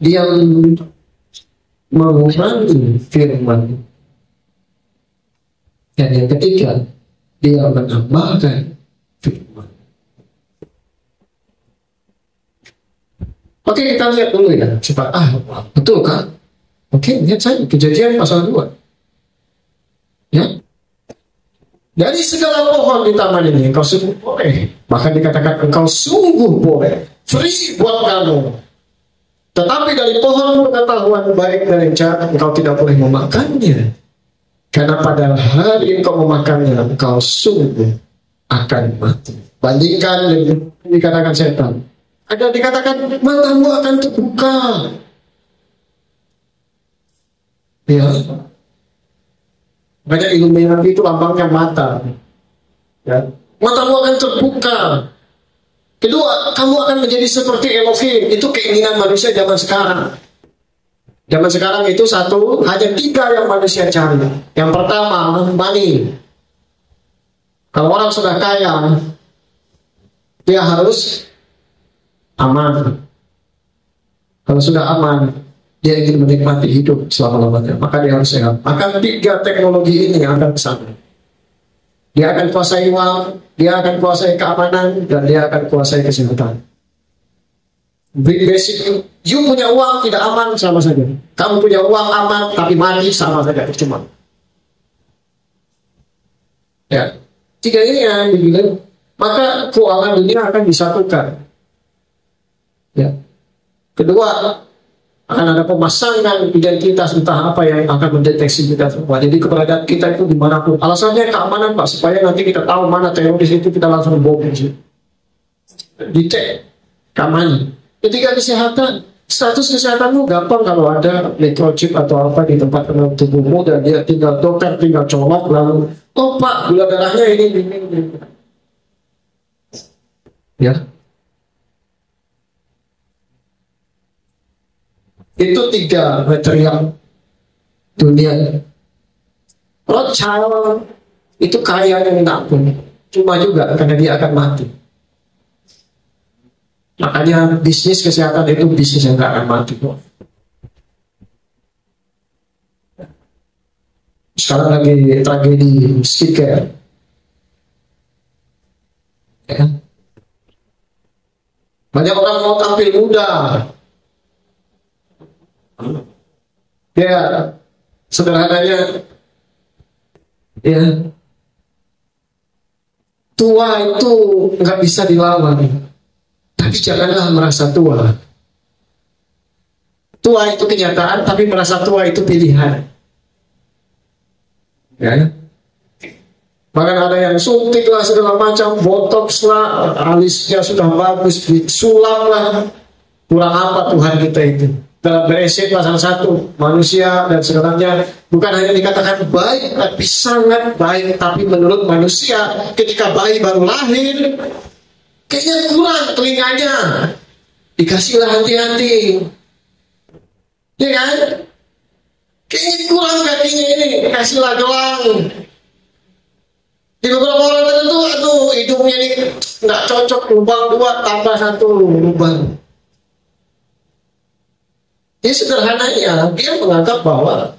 dia mengurangi firman. Dan yang ketiga, dia menambahkan firman. Oke, kita lihat dulu ya. Cepat. Betul kan? Oke, lihat saya Kejadian pasal 2. Ya. Dari segala pohon di taman ini engkau sungguh boleh. Bahkan dikatakan engkau sungguh boleh. Free buat kamu. Tetapi dari pohon pengetahuan baik dan jahat engkau tidak boleh memakannya. Karena pada hari engkau memakannya engkau sungguh akan mati. Bandingkan dengan dikatakan setan. Ada dikatakan matamu akan terbuka. Ya. Banyak Illuminati itu lambangnya mata. Ya. Matamu akan terbuka. Kedua, kamu akan menjadi seperti Elohim. Itu keinginan manusia zaman sekarang. Zaman sekarang itu hanya 3 yang manusia cari. Yang pertama, money. Kalau orang sudah kaya, dia harus aman. Kalau sudah aman, dia ingin menikmati hidup selama-lamanya. Maka dia harus sehat. Maka 3 teknologi ini yang akan kesana. Dia akan kuasai uang, dia akan kuasai keamanan, dan dia akan kuasai kesehatan. Basic, you punya uang tidak aman sama saja. Kamu punya uang aman tapi mati sama saja, percuma. Ya, 3 ini yang dibilang, maka keuangan dunia akan disatukan. Ya. Kedua, akan ada pemasangan identitas entah apa yang akan mendeteksi kita semua. Jadi keberadaan kita itu dimanapun. Alasannya keamanan Pak, supaya nanti kita tahu mana teroris itu, kita langsung bom dicek, keamanan. Ketiga, kesehatan. Status kesehatanmu gampang kalau ada microchip atau apa di tempat tubuhmu, dan dia dokter tinggal colok lalu, oh Pak, gula darahnya ini. Ya. Itu 3 material dunia. Rothschild itu kayanya minta pun, cuma juga karena dia akan mati. Makanya bisnis kesehatan itu bisnis yang gak akan mati kok. Sekarang lagi tragedi skincare. Ya. Banyak orang mau tampil muda. Ya, sederhananya, ya, tua itu nggak bisa dilawan, tapi janganlah merasa tua. Tua itu kenyataan, tapi merasa tua itu pilihan. Ya, bahkan ada yang suntik lah segala macam, botox lah, alisnya sudah bagus, sulap lah, kurang apa Tuhan kita itu? Dalam Beresit pasal 1, manusia dan segalanya bukan hanya dikatakan baik, tapi sangat baik. Tapi menurut manusia, ketika bayi baru lahir, kayaknya kurang telinganya, dikasihlah hati-hati, ya kan? Kayaknya kurang kakinya ini, dikasihlah gelang. Di beberapa orang tertentu, aduh hidungnya ini nggak cocok, lubang 2 tambah 1 lubang. Ya sederhananya, dia menganggap bahwa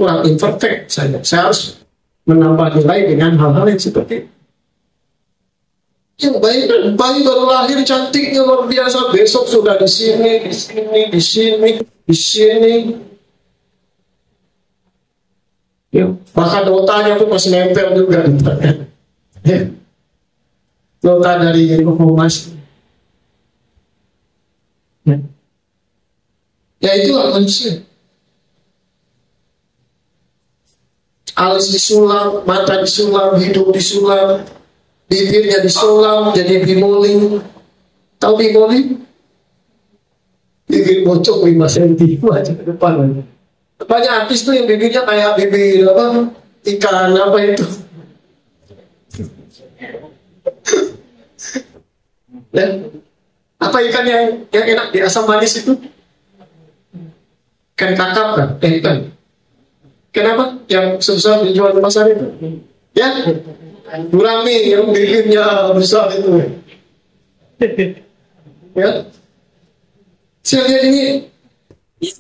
kurang imperfect saja. Saya harus menambah nilai dengan hal-hal yang seperti itu. Yang bayi baru lahir cantiknya luar biasa, besok sudah di sini, di sini. Ya, bahkan notanya tuh masih nempel juga. Ya. Nota dari Humas. Ya. Ya itulah manusia. Alis disulam, mata disulam, hidung disulam, bibirnya disulam jadi bimoli. Tahu bimoli? Bibir bocok 5 cm aja ke depan. Banyak artis tuh yang bibirnya kayak bibir apa? Ikan apa itu? Dan apa ikan yang enak di asam manis itu? Kan kakap kan? Kan? Kenapa? Yang susah dijual di pasar itu? Ya? Gurami yang bibirnya besar itu. Ya? Saya lihat ini,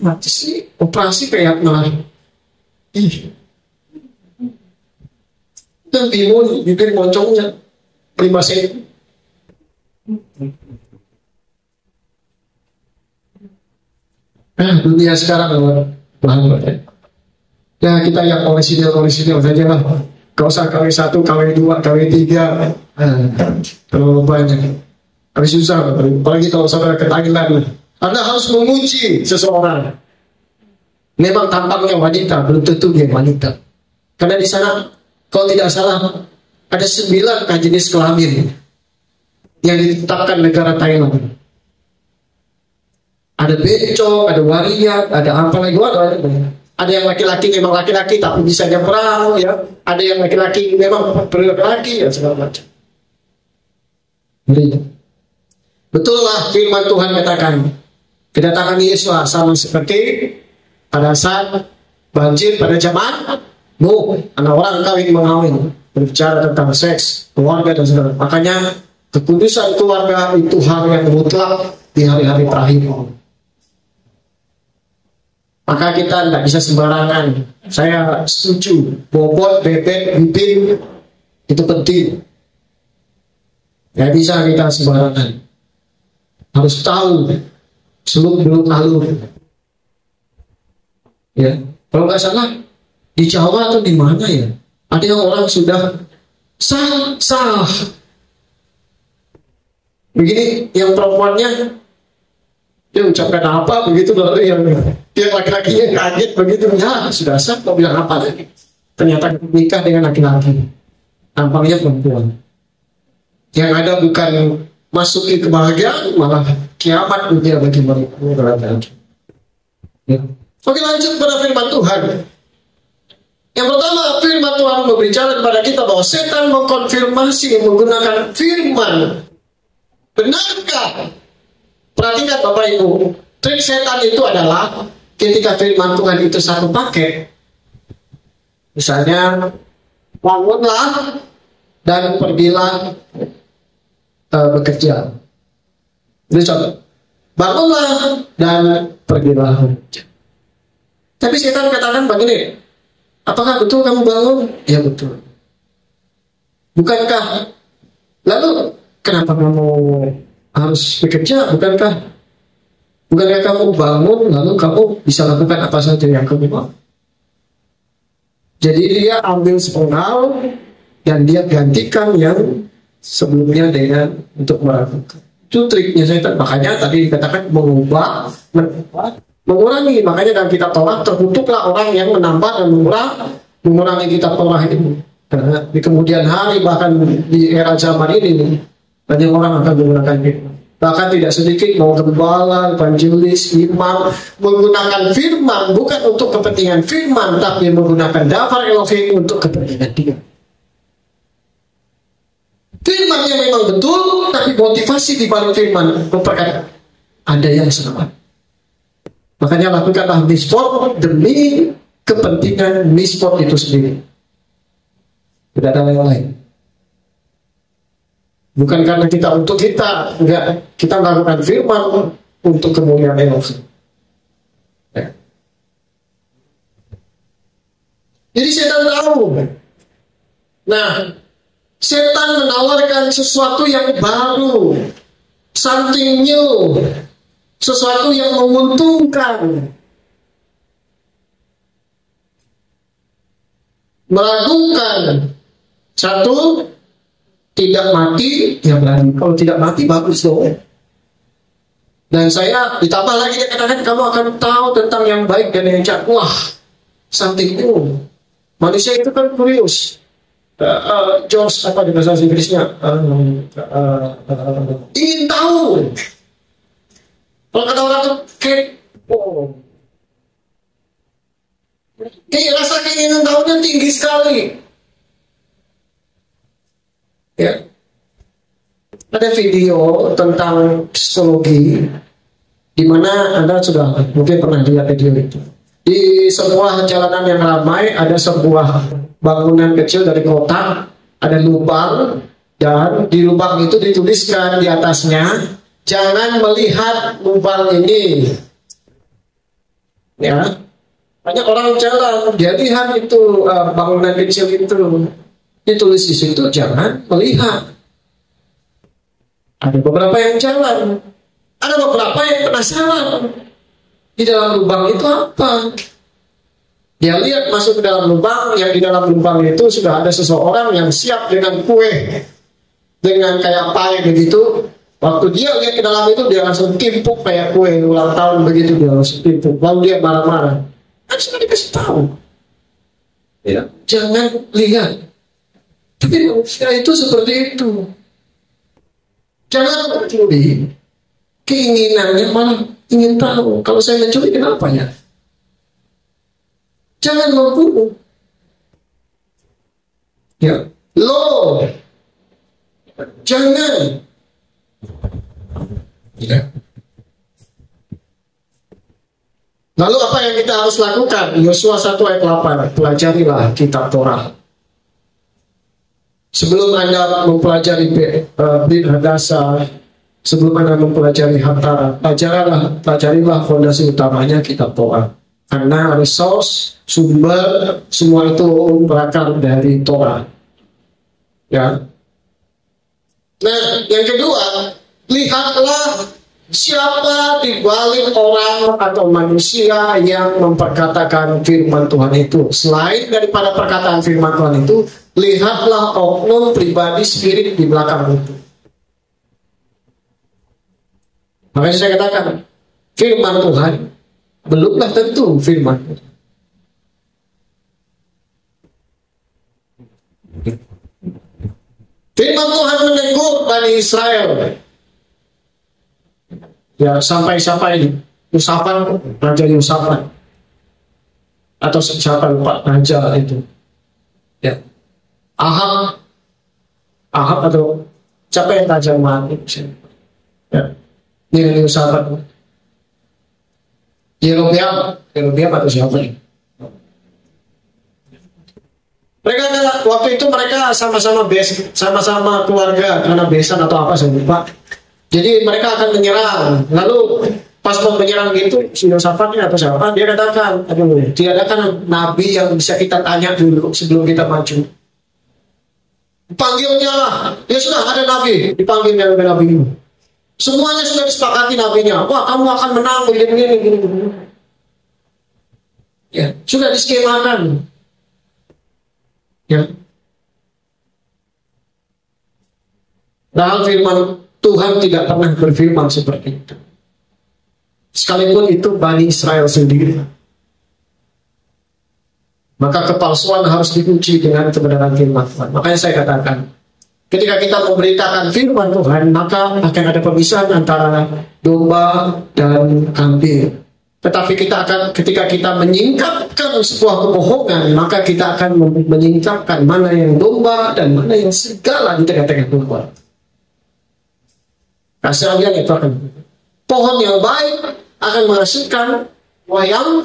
mati sih operasi kayak menarik. Dan bingung bibir moncongnya 5 cm. Dunia sekarang banget. Ya kita yang orisinil saja lah. Gak usah KW1, KW2, KW3. Terlalu banyak. Tapi susah, apalagi kalau saudara ke Thailand. Anda harus menguji seseorang. Memang tampaknya wanita, belum tentu dia wanita. Karena di sana, kalau tidak salah, ada 9 jenis kelamin yang ditetapkan negara Thailand. Ada bencong, ada waria, ada apa lagi, ada. Ada yang laki-laki memang laki-laki tapi bisa nyebrang, ya. Ada yang laki-laki memang berlaki ya, segala macam. Betullah firman Tuhan katakan, kedatangan Yesus sama seperti pada saat banjir pada zaman Nuh, anak orang kawin mengawin, berbicara tentang seks, keluarga dan segala. Makanya kekudusan keluarga itu hal yang mutlak di hari-hari terakhir. Maka kita tidak bisa sembarangan. Saya setuju, bobot, bebek, bibit itu penting. Tidak bisa kita sembarangan. Harus tahu seluk-beluk alur. Ya, kalau nggak salah di Jawa atau di mana ya? Ada yang orang sudah sah. Begini, yang perempuannya dia ucapkan apa begitu, lalu yang laki-lakinya kaget begitu, ya sudah sah, mau bilang apa lagi? Ternyata nikah dengan laki-laki, tampangnya perempuan. Yang ada bukan masuki kebahagiaan, malah kiamat dunia bagi mereka. Ya. Oke, lanjut pada firman Tuhan. Yang pertama, firman Tuhan berbicara kepada kita bahwa setan mengkonfirmasi menggunakan firman. Benarkah? Perhatikan Bapak Ibu, trik setan itu adalah ketika firman Tuhan itu satu paket. Misalnya, bangunlah dan pergilah bekerja. Ini contoh. Bangunlah dan pergilah bekerja. Tapi setan katakan begini, apakah betul kamu bangun? Ya betul. Bukankah? Lalu kenapa kamu harus bekerja? Bukankah kamu bangun lalu kamu bisa lakukan apa saja yang kamu mau? Jadi dia ambil sepenggal dan dia gantikan yang sebelumnya dengan untuk melakukan. Itu triknya setan. Makanya tadi dikatakan mengubah, mengurangi. Makanya dalam kitab Taurat terkutuklah orang yang menambah dan mengurangi kitab Taurat itu. Karena di kemudian hari, bahkan di era zaman ini, banyak orang akan menggunakan firman. Bahkan tidak sedikit mau gembala, evangelis, imam menggunakan firman bukan untuk kepentingan firman, tapi menggunakan daftar Elohim untuk kepentingan dia. Firmannya memang betul, tapi motivasi di balik firman memperkatakan ada yang selamat. Makanya lakukanlah mispot demi kepentingan mispot itu sendiri. Tidak ada yang lain. Bukan karena kita untuk kita, enggak. Kita melakukan firman untuk kemuliaan Elohim. Ya. Jadi setan tahu. Nah, setan menawarkan sesuatu yang baru, something new, sesuatu yang menguntungkan, meragukan. Satu, tidak mati, ya berani. Kalau tidak mati, bagus dong. Dan saya ditambah lagi, dia katakan kamu akan tahu tentang yang baik dan yang jahat. Wah, something new. Manusia itu kan kurios. George apa di bahasa Inggrisnya? Ingin tahu. Kalau kata orang tuh kayak rasa keinginan tahunya tinggi sekali. Ya, ada video tentang psikologi di mana Anda sudah mungkin pernah lihat video itu. Di sebuah jalanan yang ramai ada sebuah bangunan kecil dari kotak, ada lubang, dan di lubang itu dituliskan di atasnya, jangan melihat lubang ini. Ya, banyak orang jalan, dia lihat itu bangunan kecil itu, ditulis di situ jangan melihat. Ada beberapa yang jalan, ada beberapa yang penasaran. Di dalam lubang itu apa? Dia lihat masuk ke dalam lubang, yang di dalam lubang itu sudah ada seseorang yang siap dengan kue, dengan kayak pie begitu. Waktu dia lihat ke dalam itu, dia langsung timpuk kayak kue ulang tahun begitu, dia langsung timpuk. Lalu dia marah-marah. Kan sudah dikasih tahu, ya, jangan lihat. Tapi manusia itu seperti itu. Jangan mencuri, keinginannya malah ingin tahu. Kalau saya mencuri, kenapa ya? Jangan membunuh. Ya, lo jangan. Ya. Lalu apa yang kita harus lakukan? Yosua 1 ayat 8, pelajarilah kitab Torah. Sebelum Anda mempelajari Brit Hadasa, sebelum Anda mempelajari Hantara, pelajarilah fondasi utamanya kitab Torah. Karena resource, sumber, semua itu berakar dari Torah. Ya. Nah, yang kedua, lihatlah siapa di balik orang atau manusia yang memperkatakan firman Tuhan itu. Selain daripada perkataan firman Tuhan itu, lihatlah oknum pribadi spirit di belakang itu. Makanya saya katakan, firman Tuhan belumlah tentu firman Tuhan. Firman Tuhan menegur Bani Israel. Ya, sampai Yosafat, Raja Yosafat, atau siapa lupa raja itu. Ya, Ahab atau siapa yang raja mati? Ya, Yosafat, Yerobeam atau siapa? Waktu itu mereka sama-sama keluarga karena besan atau apa saya lupa. Jadi mereka akan menyerang. Lalu pas mau menyerang gitu, si Yosafatnya atau siapa, dia katakan, aduh, tiadakan nabi yang bisa kita tanya dulu sebelum kita maju. Panggilnya lah, ya sudah ada nabi, dipanggilnya nabi. Semuanya sudah disepakati nabinya. Wah, kamu akan menang begini. Ya, sudah diskemakan. Ya. Nah, firman Tuhan tidak pernah berfirman seperti itu. Sekalipun itu Bani Israel sendiri. Maka kepalsuan harus diuji dengan kebenaran firman Tuhan. Makanya saya katakan, ketika kita memberitakan firman Tuhan, maka akan ada pemisahan antara domba dan kambing. Tetapi ketika kita menyingkapkan sebuah kebohongan, maka kita akan menyingkapkan mana yang domba dan mana yang serigala di tengah-tengah domba. Hasilnya itu akan pohon yang baik akan menghasilkan buah yang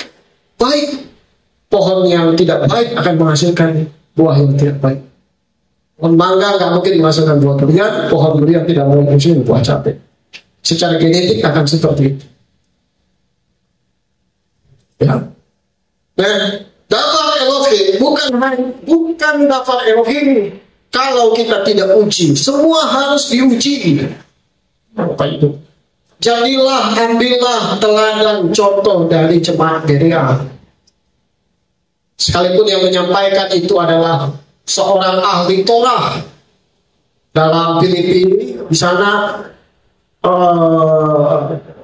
baik. Pohon yang tidak baik akan menghasilkan buah yang tidak baik. Pohon mangga nggak mungkin menghasilkan buah durian, pohon durian tidak mungkin menghasilkan buah cabai. Secara genetik akan seperti itu. Ya. Nah, daftar Elohim bukan daftar Elohim. Kalau kita tidak uji, semua harus diuji. Apa itu? Jadilah, ambillah teladan contoh dari jemaat Berea. Sekalipun yang menyampaikan itu adalah seorang ahli Torah. Dalam Filipi, di sana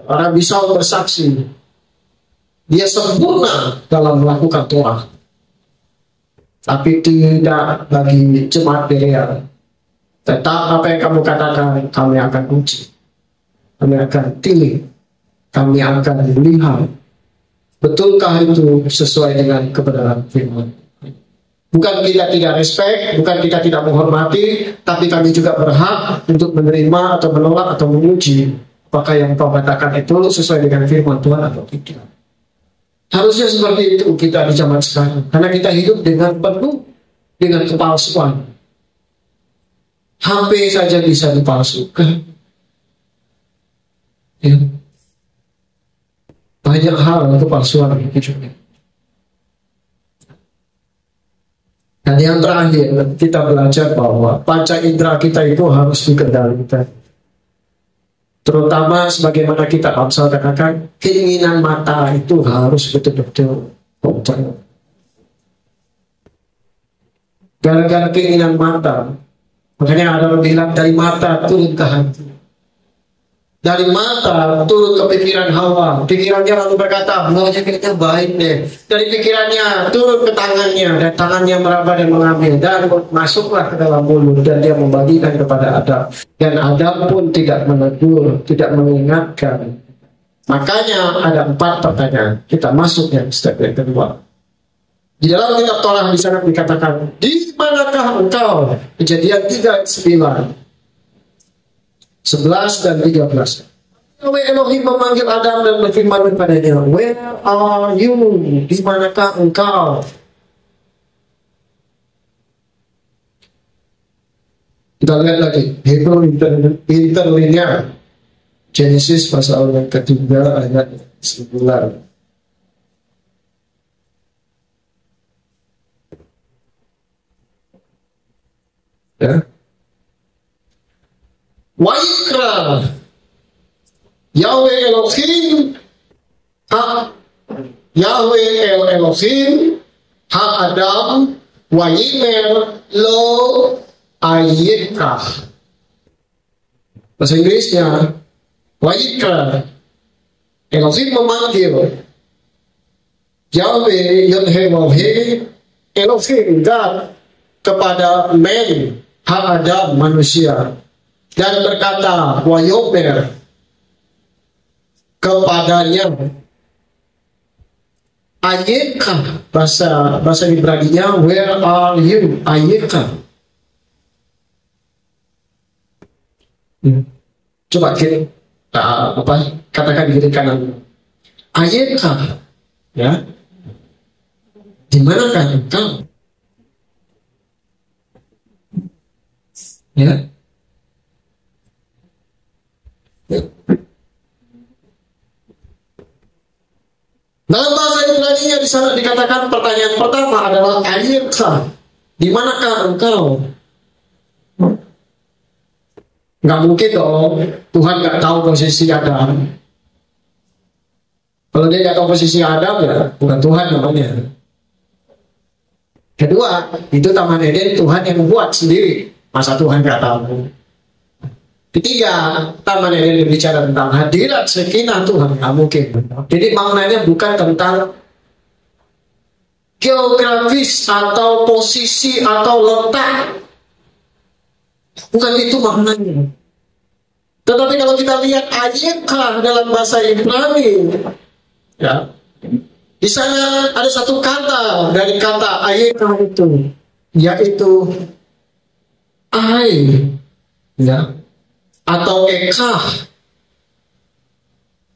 Rabi Saul bersaksi. Dia sempurna dalam melakukan Torah. Tapi tidak bagi jemaat Berea. Tetap apa yang kamu katakan, kami akan uji. Kami akan pilih. Kami akan lihat. Betulkah itu sesuai dengan kebenaran firman? Bukan kita tidak respect, bukan kita tidak menghormati, tapi kami juga berhak untuk menerima atau menolak atau menguji apakah yang kau katakan itu sesuai dengan firman Tuhan atau tidak. Harusnya seperti itu kita di zaman sekarang. Karena kita hidup dengan penuh dengan kepalsuan. HP saja bisa dipalsukan. Ya. Banyak hal kepalsuan itu juga. Dan yang terakhir, kita belajar bahwa panca indera kita itu harus dikendalikan. Terutama sebagaimana kita Amsal katakan, keinginan mata itu harus betul-betul kontrol. Gara-gara keinginan mata, makanya ada orang bilang dari mata turun ke hati. Dari mata turun ke pikiran Hawa. Pikirannya lalu berkata, maunya kayaknya baik deh. Dari pikirannya turun ke tangannya, dan tangannya meraba dan mengambil, dan masuklah ke dalam mulut, dan dia membagikan kepada Adam. Dan Adam pun tidak menegur, tidak mengingatkan. Makanya ada 4 pertanyaan. Kita masuk yang step yang kedua. Di dalam kitab Torah di sana dikatakan, di manakah engkau? Kejadian 3:9, 11 dan 13. Yahweh Elohim memanggil Adam dan berfirman kepadanya, where are you? Di manakah engkau? Kita lihat lagi Hebrew interlinear, Genesis pasal yang ketiga ayat 9. Ya. Wa'ikra Yahweh Elohim Yahweh Elohim Adam Wayimer Lo Ayikra. Bahasa Inggrisnya Wa'ikra, Elohim memanggil Yahweh Elohim God kepada man Adam manusia, dan berkata Wayomer kepadanya. Ayeka, bahasa Ibraninya where are you? Ayeka. Coba kita katakan di kiri kanan. Ayeka, ya. Di manakah engkau? Ya. Dalam bahasa Ibrani di sana dikatakan pertanyaan pertama adalah Ayeka, di manakah engkau? Nggak mungkin dong Tuhan nggak tahu posisi Adam. Kalau dia nggak tahu posisi Adam, ya bukan Tuhan namanya. Kedua, itu Taman Eden Tuhan yang buat sendiri. Masa Tuhan nggak tahu? Ketiga, Taman Eden berbicara tentang hadirat sekinah Tuhan, nggak mungkin. Jadi maknanya bukan tentang geografis atau posisi atau letak, bukan itu maknanya. Tetapi kalau kita lihat Ayeka dalam bahasa Ibrani, ya, di sana ada satu kata dari kata Ayeka itu, yaitu ya, atau Eka.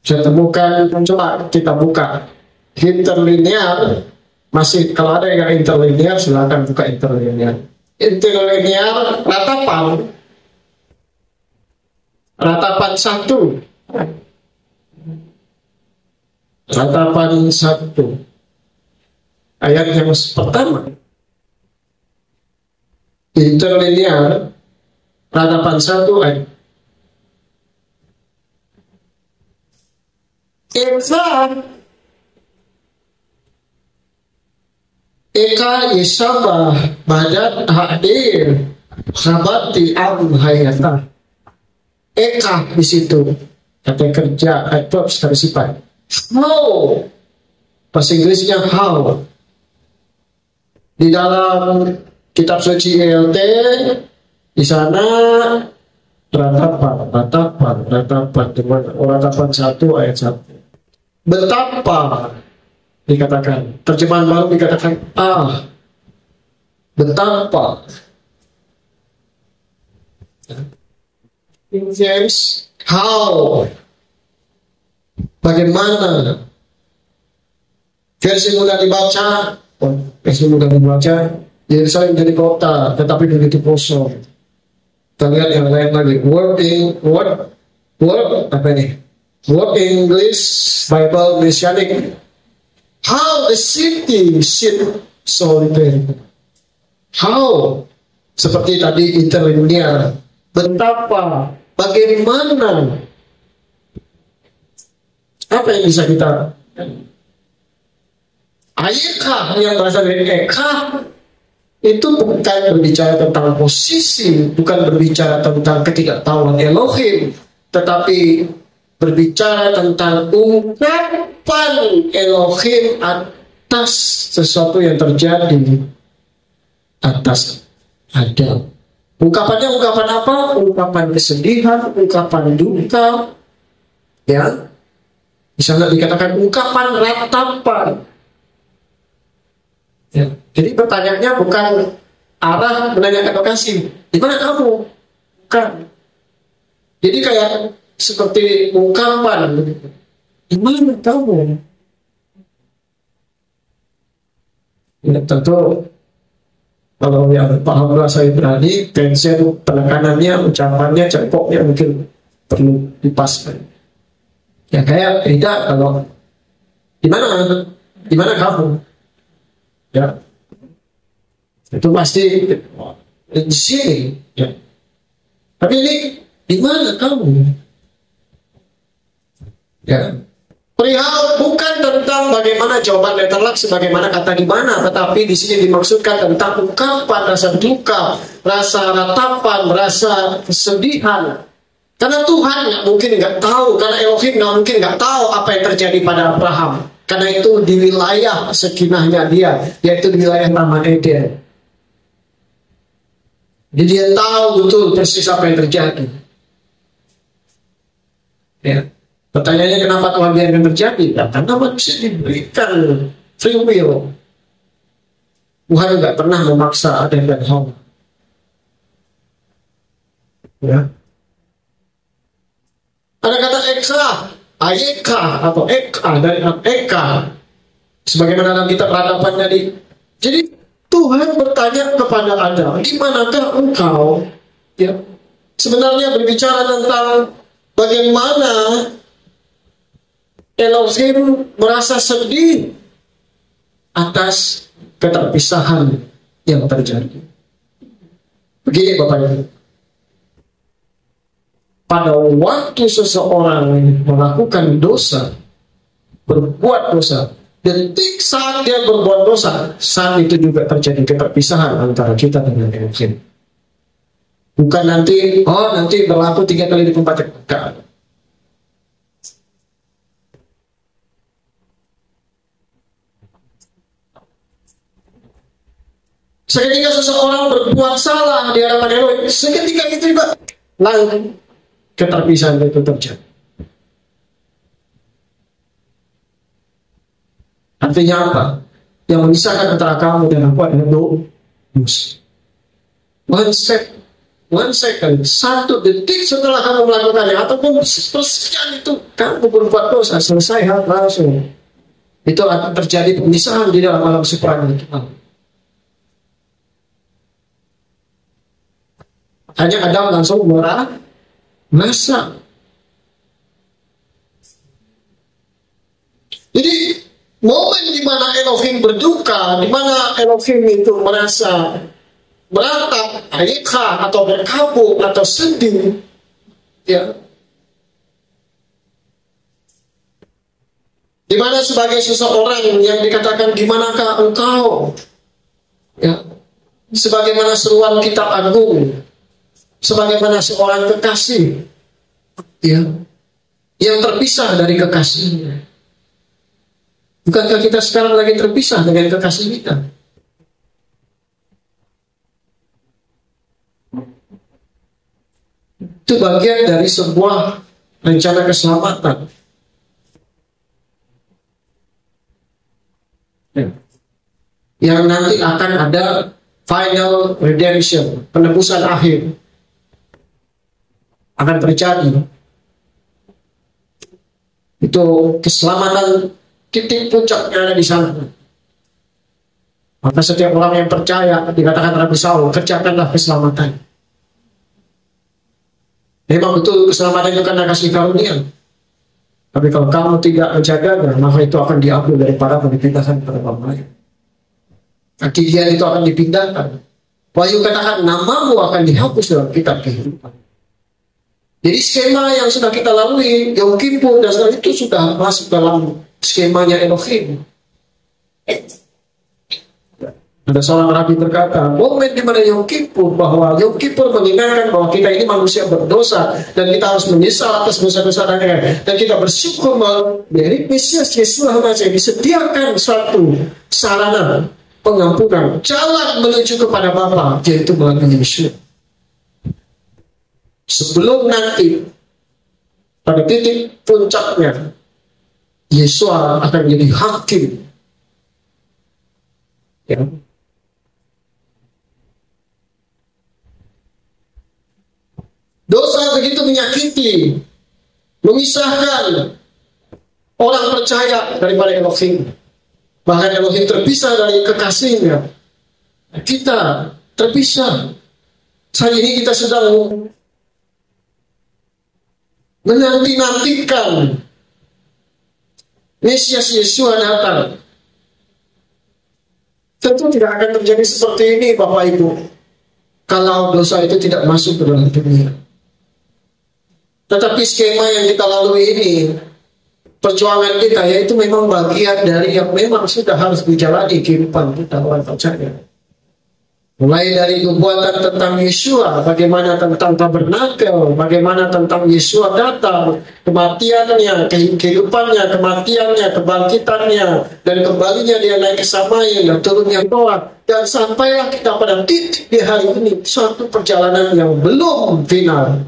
Saya temukan, coba kita buka interlinear. Masih kalau ada yang interlinear silakan buka interlinear. Interlinear ratapan 1. Ratapan 1 ayat yang pertama. Interlinear ratapan 1 ayat. Eka Yesabah Badat Hadir Sabati Am Hayata. Eka di situ kata kerja atau sifat. How, bahasa Inggrisnya how. Di dalam kitab suci ELT di sana ratapan ratapan 1 ayat 1. Betapa dikatakan, terjemahan baru dikatakan betapa. King James, how, bagaimana. Versi mudah dibaca, Yerusalem jadi kota, tetapi begitu kosong. Kita lihat yang lain lagi. Word English Bible Messianic. How the city should solitary. How, seperti tadi interlinear. Betapa, bagaimana. Apa yang bisa kita? Ayeka yang berasal dari Eka itu bukan berbicara tentang posisi, bukan berbicara tentang ketidaktahuan Elohim, tetapi berbicara tentang ungkapan Elohim atas sesuatu yang terjadi atas Adam. Ungkapannya ungkapan apa? Ungkapan kesedihan, ungkapan duka, ya. Misalnya dikatakan ungkapan ratapan. Ya. Jadi pertanyaannya bukan arah menanyakan lokasi. Di mana kamu? Bukan. Jadi kayak seperti ungkapan. Di mana kamu? Ya, tentu kalau yang paham bahasa Ibrani, tension, penekanannya, ucapannya, cekoknya mungkin perlu dipaskan. Ya kayak beda kalau di mana kamu? Ya, itu pasti di sini. Ya. Tapi ini di mana kamu? Ya. Perihal bukan tentang bagaimana jawaban letterlock sebagaimana kata di mana, tetapi di sini dimaksudkan tentang ungkapan rasa duka, rasa ratapan, rasa kesedihan. Karena Tuhan nggak tahu, karena Elohim mungkin nggak tahu apa yang terjadi pada Abraham. Karena itu di wilayah sekinahnya dia, yaitu di wilayah Taman Eden. Jadi dia tahu betul persis apa yang terjadi. Ya. Pertanyaannya kenapa Tuhan biarkan terjadi? Ya, karena manusia diberikan free will. Tuhan nggak pernah memaksa Adam dan Hawa. Ya. Ada kata eksa, ayeka atau eka dari eka, sebagaimana dalam kitab Ratapan tadi. Jadi Tuhan bertanya kepada Adam, di manakah engkau? Ya. Sebenarnya berbicara tentang bagaimana Elohim merasa sedih atas keterpisahan yang terjadi. Begini Bapak Ibu, pada waktu seseorang melakukan dosa, berbuat dosa, detik saat dia berbuat dosa, saat itu juga terjadi keterpisahan antara kita dengan Elohim. Bukan nanti berlaku 3 kali 24 jam. Seketika seseorang berbuat salah di hadapan Elohim, seketika itu juga langsung keterpisahan itu terjadi. Artinya apa? Yang memisahkan antara kamu dan aku adalah dosa. One second, 1 detik setelah kamu melakukannya, ataupun persekian itu kamu berbuat dosa, selesai hal langsung. Itu akan terjadi pemisahan di dalam alam supranatural. Hanya Adam langsung merasa. Jadi momen di mana Elohim berduka, di mana Elohim itu merasa beratap, ayika atau berkabung atau sedih, ya. Di mana sebagai seseorang yang dikatakan di manakah engkau, ya, sebagaimana seruan kitab agung, sebagaimana seorang kekasih, ya, yang terpisah dari kekasihnya. Bukankah kita sekarang lagi terpisah dengan kekasih kita? Itu bagian dari sebuah rencana keselamatan. Ya. Yang nanti akan ada final redemption, penebusan akhir. Akan terjadi. Itu keselamatan, titik puncaknya ada di sana. Maka setiap orang yang percaya, dikatakan Rabi Saul, kerjakanlah keselamatan. Memang betul keselamatan itu karena kasih karunia. Tapi kalau kamu tidak menjaganya, maka itu akan diambil daripada dipindahkan kepada orang lain. Kemudian itu akan dipindahkan. Wahyu katakan namamu akan dihapus dalam kitab kehidupan. Jadi skema yang sudah kita lalui, Yom Kippur dan segala itu sudah masuk dalam skemanya Elohim. Ada seorang rabi berkata, momen di mana Yom Kippur, bahwa Yom Kippur mengingatkan bahwa kita ini manusia berdosa dan kita harus menyesal atas dosa-dosa dan kita bersyukur bahwa dari Mesias Yesus yang disediakan suatu sarana pengampunan, jalan menuju kepada Bapa, yaitu melalui Yesus. Sebelum nanti pada titik puncaknya Yesus akan menjadi hakim Ya. Dosa begitu menyakiti, memisahkan orang percaya daripada Elohim. Bahkan Elohim terpisah dari kekasihnya. Kita terpisah. Saat ini kita sedang menanti-nantikan Mesias Yesua datang. Tentu tidak akan terjadi seperti ini, Bapak Ibu, kalau dosa itu tidak masuk ke dalam dunia. Tetapi skema yang kita lalui ini, perjuangan kita, yaitu memang bagian dari yang memang sudah harus dijalani kehidupan kita orang percaya. Mulai dari nubuatan tentang Yesua, bagaimana tentang tabernakel, bagaimana tentang Yesua datang, kematiannya, kehidupannya, kematiannya, kebangkitannya, dan kembalinya dia naik ke Samain dan turunnya Noah, dan sampailah kita pada titik di hari ini, suatu perjalanan yang belum final.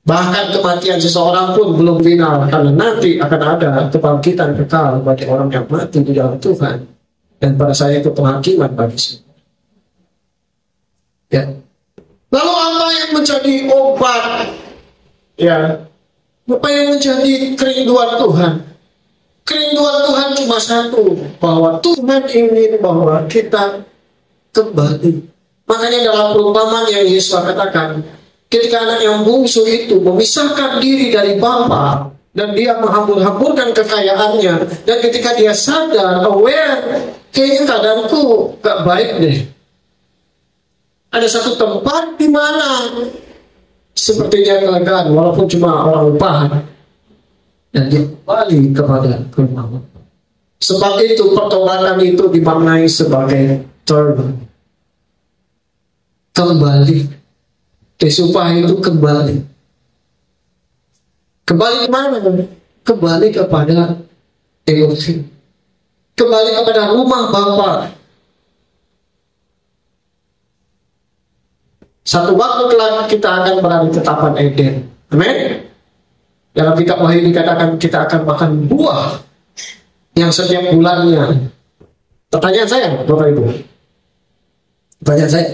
Bahkan kematian seseorang pun belum final, karena nanti akan ada kebangkitan kekal bagi orang yang mati di dalam Tuhan. Dan pada saya itu penghakiman bagi semua. Ya. Lalu apa yang menjadi obat? Ya. Apa yang menjadi kerinduan Tuhan? Kerinduan Tuhan cuma satu, bahwa Tuhan ingin bahwa kita kembali. Makanya dalam perumpamaan yang Yesus katakan, ketika anak yang bungsu itu memisahkan diri dari Bapa dan dia menghambur-hamburkan kekayaannya, dan ketika dia sadar, aware, kayaknya keadaanku gak baik deh. Ada satu tempat di mana sepertinya kelegaan, walaupun cuma orang upahan, dan dia kembali kepada kemauan. Sebab itu pertobatan itu dimaknai sebagai turn, kembali. Tesupah itu kembali. Kembali kemana? Kembali kepada Elohim. Kembali kepada rumah Bapa. Satu waktu kelak kita akan berada di tetapan Eden. Amin. Dalam kitab Wahyu dikatakan kita akan makan buah yang setiap bulannya. Pertanyaan saya, Bapak Ibu. Pertanyaan saya.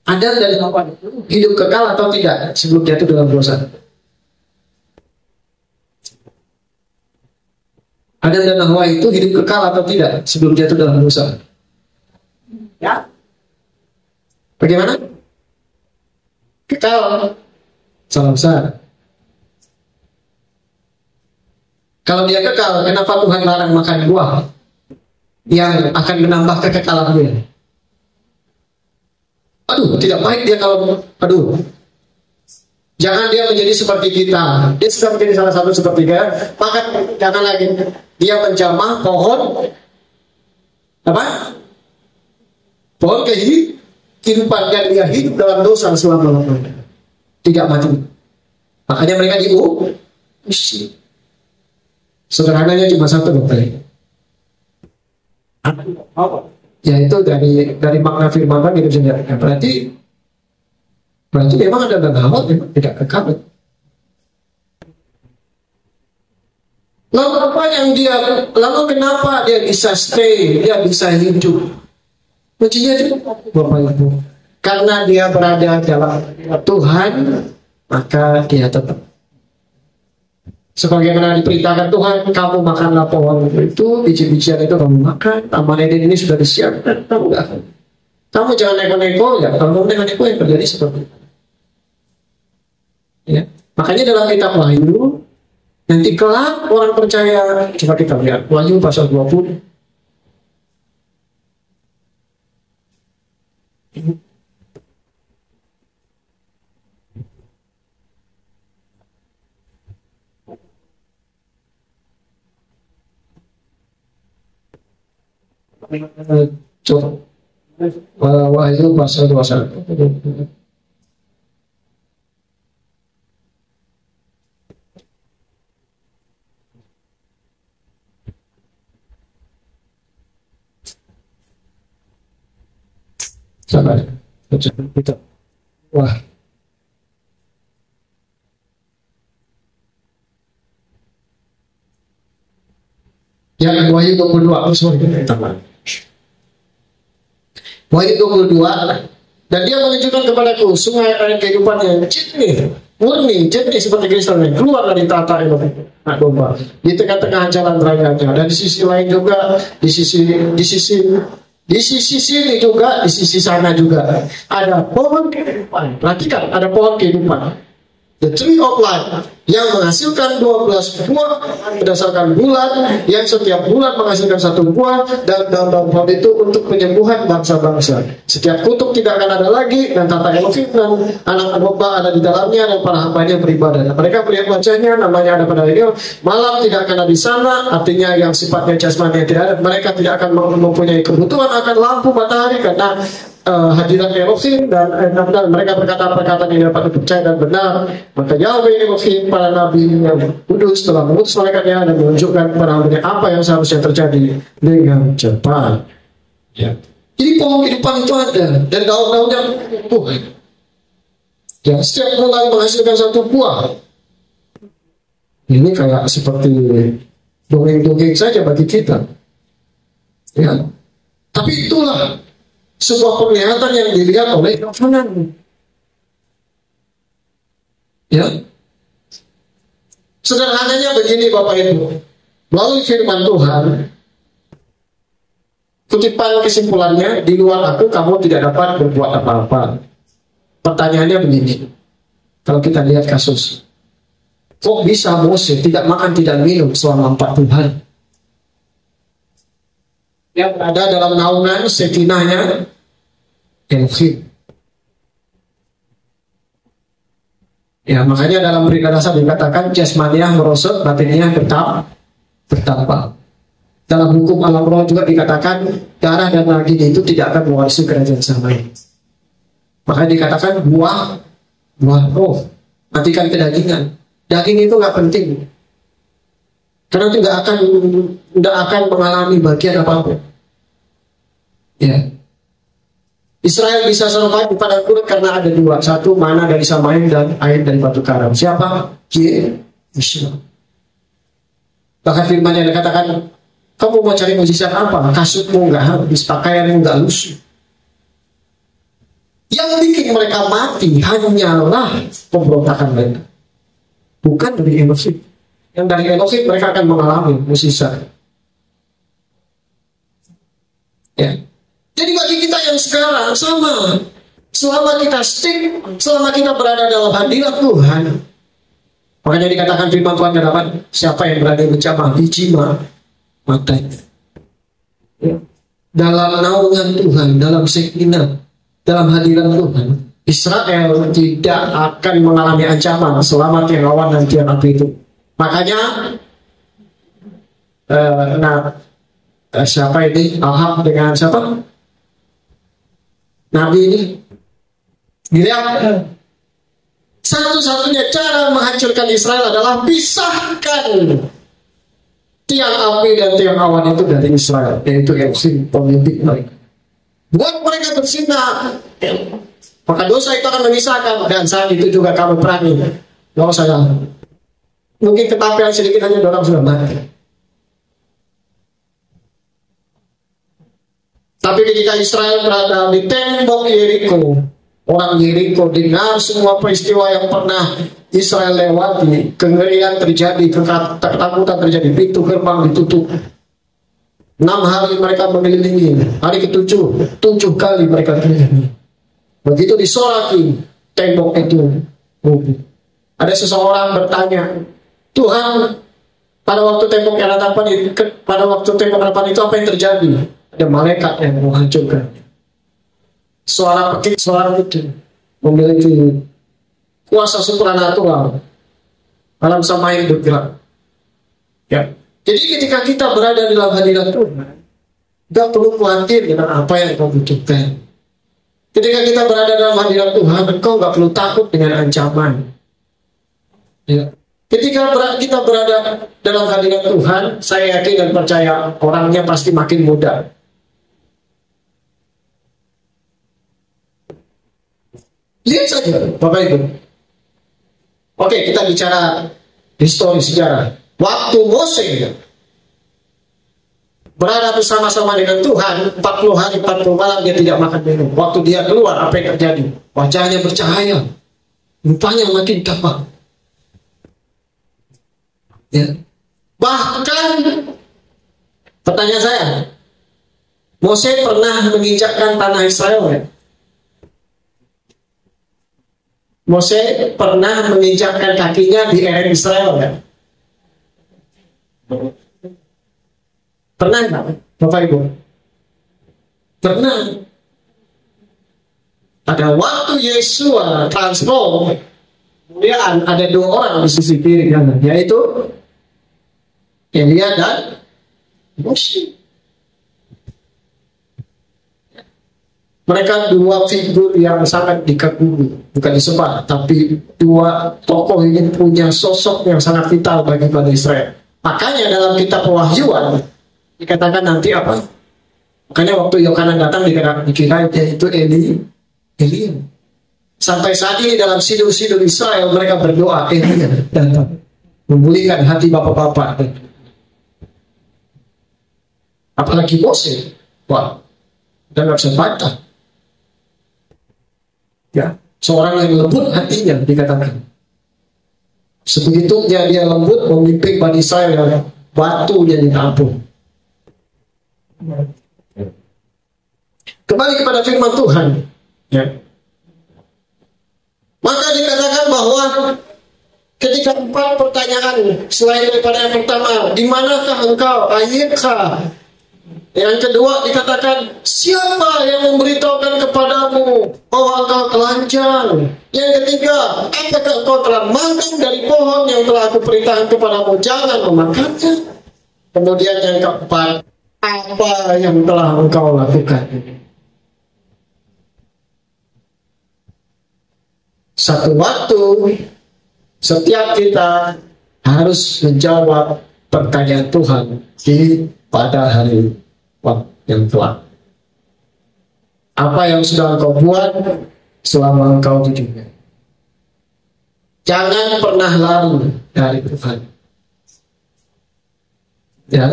Adam dan Hawa hidup kekal atau tidak sebelum jatuh dalam dosa? Adam dan Hawa itu hidup kekal atau tidak sebelum jatuh dalam dosa? Ya. Bagaimana? Kekal. Salam besar. Kalau dia kekal, kenapa Tuhan larang makan buah yang akan menambah kekekalan dia? Aduh, tidak baik dia kalau, aduh, jangan dia menjadi seperti kita. Dia sudah menjadi salah satu seperti kita, maka jangan lagi dia menjamah pohon apa? Pohon kehidupan, dan dia hidup dalam dosa selama-lamanya, tidak mati. Makanya mereka diusir. Sederhananya cuma satu, Bapak. Apa? Yaitu dari makna firman hidup sendiri. Berarti memang ada dan Hawa memang tidak kekal. Lalu kenapa dia bisa stay, dia bisa hidup? Kuncinya itu Bapak Ibu. Karena dia berada dalam Tuhan, maka dia tetap. Sebagaimana diperintahkan Tuhan, kamu makanlah pohon itu, biji-bijian itu kamu makan, taman Eden ini sudah disiapkan, kamu gak akan. Kamu jangan neko-neko, ya. Kalau kamu neko-neko yang terjadi seperti itu. Ya. Makanya dalam kitab Wahyu, nanti kelak orang percaya, coba kita lihat, Wahyu pasal 20. Coba Wahyu pasal 21. Sabar, kita. Wah. Yang Wahyu 22, Wahyu 22, dan dia menunjukkan kepadaku sungai air kehidupan yang jernih, murni, jernih seperti kristal yang keluar dari tata Elohim anak domba di tengah-tengah jalan rayanya. Dan di sisi lain juga, di sisi sini juga, di sisi sana juga ada pohon kehidupan. Perhatikan, ada pohon kehidupan. The tree of life yang menghasilkan 12 buah berdasarkan bulan, yang setiap bulan menghasilkan 1 buah, dan daun-daun pohon itu untuk penyembuhan bangsa-bangsa. Setiap kutub tidak akan ada lagi, dan tata Elohim dan anak domba ada di dalamnya, dan para hambanya beribadah. Dan mereka melihat wajahnya, namanya ada pada dia. Malam tidak akan ada di sana, artinya yang sifatnya jasmani tidak ada. Mereka tidak akan mempunyai kebutuhan akan lampu matahari karena hadirat Elohim, dan mereka berkata perkataan yang dapat dipercaya dan benar. Maka Yahweh Elohim para nabi yang kudus telah mengutus malaikatnya dan menunjukkan kepada hambanya apa yang seharusnya terjadi dengan cepat. Ya. Jadi pohon kehidupan itu ada, dan daun-daunnya tumbuh. Ya, setiap bulan menghasilkan 1 buah. Ini kayak seperti dongeng-dongeng saja bagi kita. Ya. Tapi itulah sebuah penglihatan yang dilihat oleh Yohanan. Ya, sederhananya begini Bapak Ibu, melalui firman Tuhan, kutipan kesimpulannya, di luar aku kamu tidak dapat berbuat apa-apa. Pertanyaannya begini, kalau kita lihat kasus, kok bisa Mose tidak makan tidak minum selama 40 hari? Yang ada dalam naungan sekinahnya Elohim. Ya, makanya dalam Berita Dasar dikatakan jasmaniah merosot, batiniah bertambah. Dalam hukum alam roh juga dikatakan darah dan daging itu tidak akan mewarisi kerajaan sama. Makanya dikatakan buah roh, matikan kedagingan. Daging itu nggak penting, karena itu nggak akan mengalami bagian apapun. Ya. Israel bisa survive di padang gurun karena ada 2. Satu, mana dari Samaim, dan air dari batu karam. Siapa? Israel. Bahkan firman yang dikatakan, kamu mau cari mujizat apa? Kasutmu nggak habis, pakaianmu nggak lusuh. Yang bikin mereka mati hanyalah pemberontakan mereka, bukan dari Elohim. Yang dari Elohim mereka akan mengalami mujizat. Ya. Jadi bagi kita yang sekarang sama, selama kita stick, selama kita berada dalam hadirat Tuhan, makanya dikatakan firman Tuhan dapat siapa yang berada menjamah biji matanya. Ya. Dalam naungan Tuhan, dalam sekinah, dalam hadirat Tuhan, Israel tidak akan mengalami ancaman selama tiang awan dan tiang api itu. Makanya, siapa ini? Ahab dengan siapa? Nabi ini dilihat satu-satunya cara menghancurkan Israel adalah pisahkan tiang api dan tiang awan itu dari Israel, yaitu Elohim pemimpin mereka. Buat mereka bersinar, maka dosa itu akan memisahkan. Dan saat itu juga kamu berani. Kalau saya mungkin ketapian sedikit hanya orang sudah mati. Tapi ketika Israel berada di tembok Yeriko, orang Yeriko dengar semua peristiwa yang pernah Israel lewati. Kengerian terjadi, ketakutan terjadi, pintu gerbang ditutup. 6 hari mereka mengelilingi. Hari ke-7, 7 kali mereka kelilingi. Begitu disoraki tembok itu. Ada seseorang bertanya, Tuhan, pada waktu tembok ratapan itu apa yang terjadi? Ada malaikat yang menghancurkan. Suara itu memiliki kuasa supranatural. Alam Samaim bergerak. Ya. Jadi ketika kita berada di dalam hadirat Tuhan, tidak perlu khawatir dengan apa yang kau butuhkan. Ketika kita berada dalam hadirat Tuhan, engkau nggak perlu takut dengan ancaman. Ya. Ketika kita berada dalam hadirat Tuhan, saya yakin dan percaya orangnya pasti makin muda. Lihat saja, Bapak Ibu. Oke, kita bicara histori sejarah. Waktu Mose berada bersama-sama dengan Tuhan 40 hari 40 malam dia tidak makan minum. Waktu dia keluar, apa yang terjadi? Wajahnya bercahaya, rupanya makin tampak. Ya. Bahkan pertanyaan saya, Mose pernah menginjakkan tanah Israel ya? Mose pernah menginjakkan kakinya di area Israel ya? Pernah nggak, Bapak Ibu? Pernah. Pada waktu Yesua transform, kemudian ada 2 orang di sisi kiri kanan, yaitu Elia dan Mose. Mereka 2 figur yang sangat dikagumi, bukan disembah, tapi 2 tokoh ini punya sosok yang sangat vital bagi bangsa Israel. Makanya dalam kitab Pewahyuan dikatakan nanti apa? Makanya waktu Yohanan datang dikira yaitu Elia. Sampai saat ini dalam sidul-sidul Israel mereka berdoa Elia datang memulihkan hati bapak-bapak. Apalagi Mose, wah, udah nggak bisa bantah. Ya, seorang yang lembut hatinya dikatakan. Sebegitunya dia lembut memimpin Bani Israel, batu jadi ampun. Kembali kepada firman Tuhan, ya. Maka dikatakan bahwa ketika 4 pertanyaan selain daripada yang pertama, di manakah engkau, akhirkah? Yang kedua dikatakan, siapa yang memberitahukan kepadamu bahwa engkau telanjang? Yang ketiga, apakah engkau telah makan dari pohon yang telah aku perintahkan kepadamu, jangan memakannya? Kemudian yang keempat, apa yang telah engkau lakukan? Satu waktu, setiap kita harus menjawab pertanyaan Tuhan pada hari yang telah. Apa yang sudah engkau buat selama engkau di dunia? Jangan pernah lari dari Tuhan. Ya,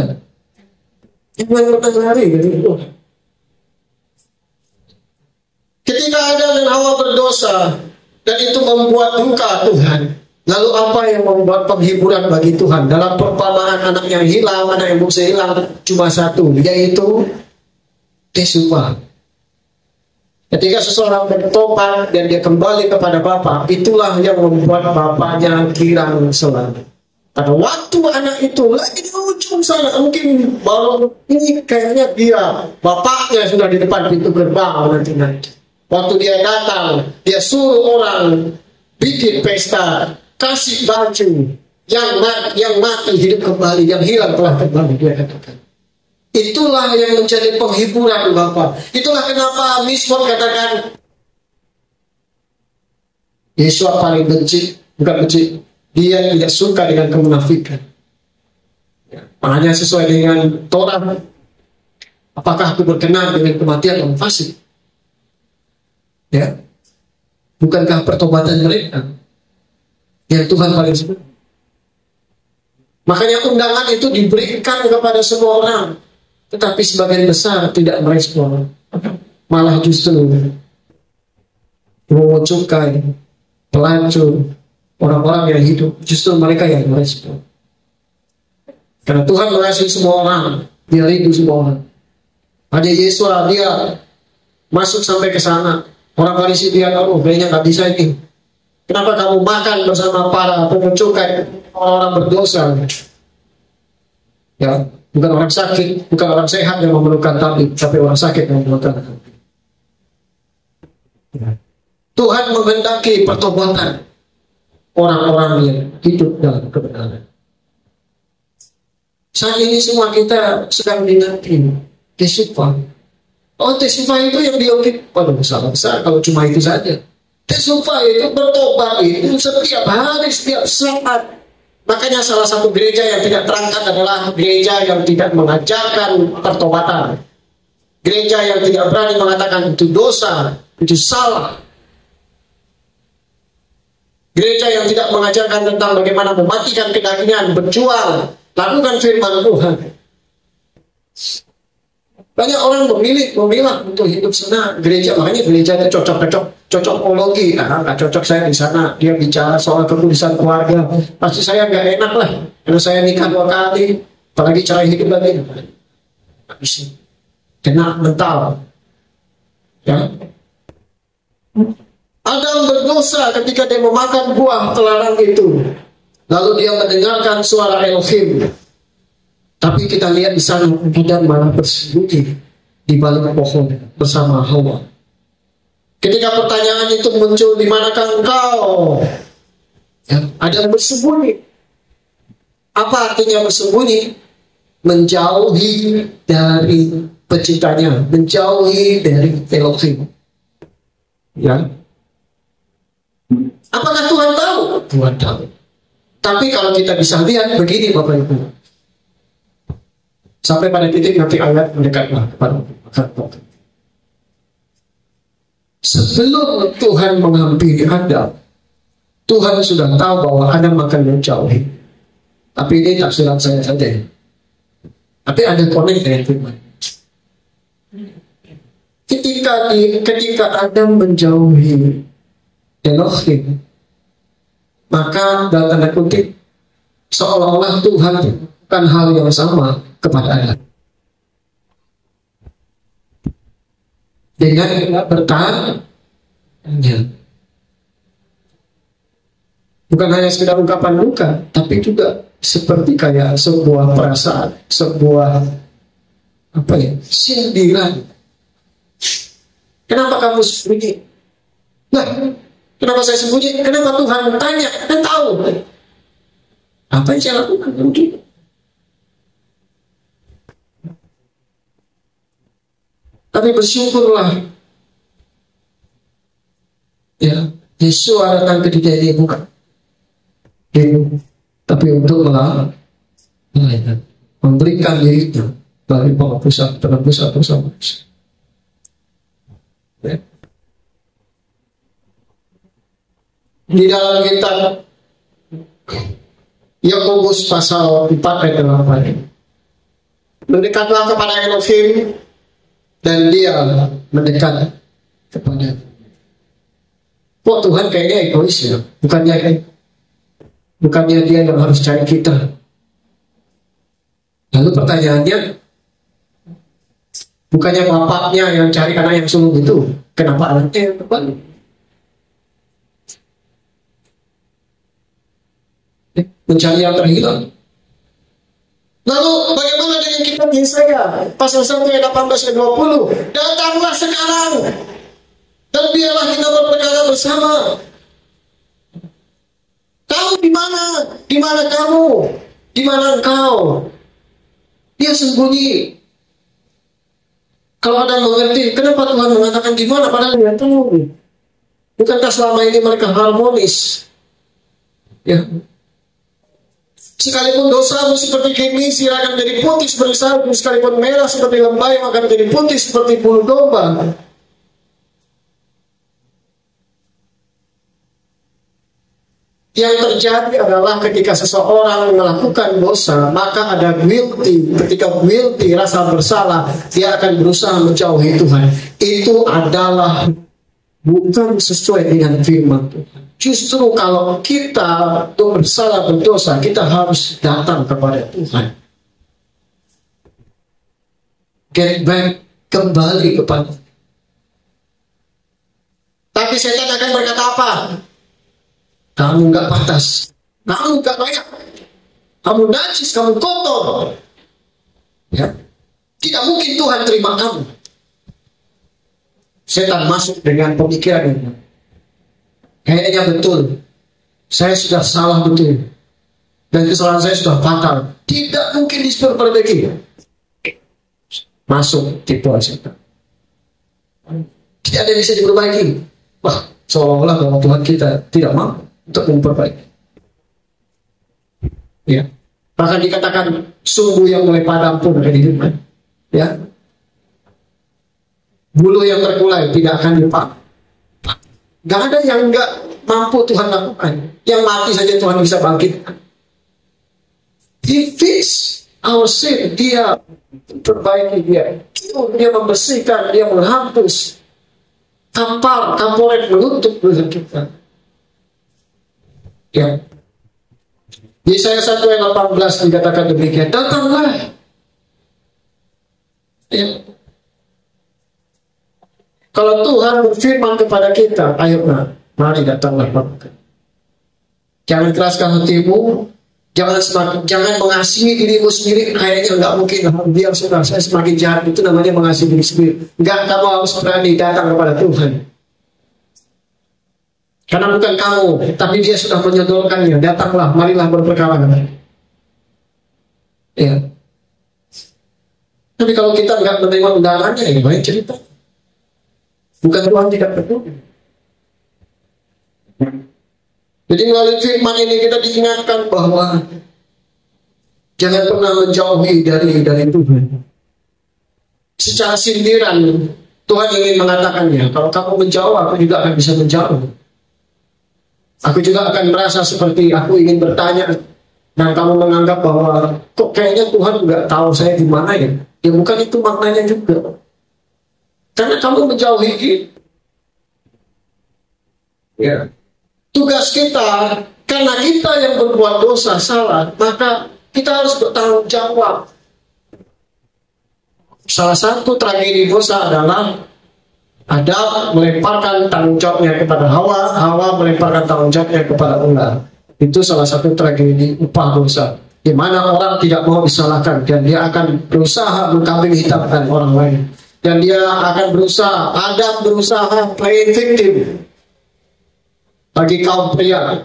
jangan pernah lari dari Tuhan. Ketika Adam dan Hawa berdosa dan itu membuat duka Tuhan, lalu apa yang membuat penghiburan bagi Tuhan? Dalam perumpamaan anak yang hilang, anak yang bisa hilang, cuma satu, yaitu Teshuva. Ketika seseorang bertobat dan dia kembali kepada Bapa, itulah yang membuat bapaknya girang selalu. Pada waktu anak itu lagi di ujung sana, mungkin baru ini kayaknya dia, bapaknya sudah di depan pintu gerbang nanti. Waktu dia datang, dia suruh orang bikin pesta, kasih baju, yang mati hidup kembali, yang hilang telah kembali, dia katakan. Itulah yang menjadi penghiburan Bapa. Itulah kenapa Mizmor katakan Yesus paling benci, bukan benci, dia tidak suka dengan kemunafikan. Ya, hanya sesuai dengan Torah. Apakah aku berkenan dengan kematian yang fasik? Ya, bukankah pertobatan mereka yang Tuhan paling suka? Makanya undangan itu diberikan kepada semua orang, tetapi sebagian besar tidak merespon, malah justru memunculkan pelacur, orang-orang yang hidup, justru mereka yang merespon. Karena Tuhan mengasihi semua orang, dia rindu semua orang. Ada Yesus, dia masuk sampai ke sana. Orang Farisi dia tahu, kayaknya nggak bisa ini. Kenapa kamu makan bersama para pemuncukan orang-orang berdosa? Ya, bukan orang sakit, bukan orang sehat yang memerlukan tabib, tapi orang sakit yang memerlukan tabib. Ya. Tuhan menghendaki pertobatan orang-orang yang hidup dalam kebenaran. Saat ini semua kita sedang dinanti Teshuva. Oh, Teshuva itu yang diungkit, waduh salah besar kalau cuma itu saja. Teshuva itu bertobat itu setiap hari, setiap saat. Makanya salah satu gereja yang tidak terangkat adalah gereja yang tidak mengajarkan pertobatan. Gereja yang tidak berani mengatakan itu dosa, itu salah. Gereja yang tidak mengajarkan tentang bagaimana mematikan kedagingan, berjuang, lakukan firman Tuhan. Banyak orang memilah untuk hidup sana gereja, makanya gereja itu cocokologi. Nah, nggak cocok saya di sana. Dia bicara soal keputusan keluarga, pasti saya nggak enak lah. Karena saya nikah 2 kali, apalagi cara hidup lagi. Habis kena mental. Ya. Adam berdosa ketika dia memakan buah terlarang itu. Lalu dia mendengarkan suara Elohim. Tapi kita lihat di sana Adam malah bersembunyi di balik pohon bersama Hawa. Ketika pertanyaan itu muncul, di manakah engkau? Ya, Adam bersembunyi. Apa artinya bersembunyi? Menjauhi dari penciptanya, menjauhi dari Elohim. Ya. Apakah Tuhan tahu? Tuhan tahu. Tapi kalau kita bisa lihat begini Bapak Ibu. Sampai pada titik nanti ayat mendekatlah kepada Tuhan. Sebelum Tuhan menghampiri Adam, Tuhan sudah tahu bahwa Adam akan menjauhi. Tapi ini tafsiran saya saja. Tapi ada konek dengan firman. Ketika Adam menjauhi Elohim, maka dalam tanda kutip seolah-olah Tuhan bukan hal yang sama kepada Adam. Dengan bertahan, bukan hanya sekedar ungkapan duka, tapi juga seperti kayak sebuah perasaan, sebuah sindiran. Kenapa kamu sembunyi? Nah, kenapa saya sembunyi? Kenapa Tuhan tanya? Dan tahu apa yang saya lakukan? Mungkin. Tapi bersyukurlah, ya, Yesus datang ke dunia ini bukan, tapi untuk melayani, memberikan dirinya bagi penghapus dosa manusia. Ya. Di dalam kitab Yakobus pasal 4 ayat 8, mendekatlah kepada Elohim dan dia mendekat kepada. Kok Tuhan kayaknya egois ya? Bukannya dia yang harus cari kita. Lalu pertanyaannya, bukannya bapaknya yang cari anak yang sulung itu? Kenapa anaknya yang terbalik? Mencari yang terhilang. Lalu bagaimana dengan kitab Yesaya pasal 1 ayat 18 dan 20? Datanglah sekarang dan biarlah kita berperkara bersama. Kamu di mana? Di mana kamu? Di mana engkau? Dia sembunyi. Kalau ada mengerti, kenapa Tuhan mengatakan di mana? Padahal dia tahu. Bukankah selama ini mereka harmonis? Ya. Sekalipun dosamu seperti gengisi akan menjadi putih seperti salju, sekalipun merah seperti lembah akan menjadi putih seperti bulu domba. Yang terjadi adalah ketika seseorang melakukan dosa, maka ada guilty. Ketika guilty, rasa bersalah, dia akan berusaha menjauhi Tuhan. Itu adalah bukan sesuai dengan firman Tuhan. Justru kalau kita bersalah berdosa, kita harus datang kepada Tuhan. Get back, kembali kepada. Tapi setan akan berkata apa? Kamu nggak pantas, kamu nggak layak, kamu najis, kamu kotor. Ya, tidak mungkin Tuhan terima kamu. Setan masuk dengan pemikiran ini. Kayaknya betul, saya sudah salah betul, dan kesalahan saya sudah fatal. Tidak mungkin diperbaiki. Masuk tipuan setan. Tidak ada yang bisa diperbaiki. Wah, seolah-olah bahwa Tuhan kita tidak mampu untuk memperbaiki. Ya, bahkan dikatakan sumbu yang mulai padam pun akan hidupkan. Ya, bulu yang terkulai tidak akan dipak. Gak ada yang gak mampu Tuhan lakukan. Yang mati saja Tuhan bisa bangkitkan. He fix our sin, dia perbaiki dia. Dia membersihkan, dia menghapus kaporet menutup dosa kita. Ya. Yesaya 1 ayat 18 dikatakan demikian, datanglah. Ya. Kalau Tuhan berfirman kepada kita, ayo mari datanglah. Jangan keraskan hatimu, jangan mengasihi dirimu sendiri. Kayaknya nggak mungkin, biar sudah saya semakin jahat, itu namanya mengasihi diri sendiri. Enggak, kamu harus berani datang kepada Tuhan. Karena bukan kamu, tapi dia sudah menyodorkannya. Datanglah, marilah berperkara. Ya. Tapi kalau kita nggak menerima undangannya, ini lain cerita. Bukan Tuhan tidak peduli. Jadi melalui firman ini kita diingatkan bahwa jangan pernah menjauhi dari Tuhan. Secara sindiran Tuhan ingin mengatakannya, kalau kamu menjauh, aku juga akan bisa menjauh. Aku juga akan merasa seperti aku ingin bertanya, dan kamu menganggap bahwa kok kayaknya Tuhan nggak tahu saya di mana ya. Ya bukan itu maknanya juga. Karena kamu menjauhi dia. Ya. Tugas kita, karena kita yang berbuat dosa salah, maka kita harus bertanggung jawab. Salah satu tragedi dosa adalah Adam melemparkan tanggung jawabnya kepada Hawa, Hawa melemparkan tanggung jawabnya kepada ular. Itu salah satu tragedi upah dosa, di mana orang tidak mau disalahkan dan dia akan berusaha mengkambing hitamkan orang lain, dan dia akan berusaha, Adam berusaha playing victim bagi kaum pria.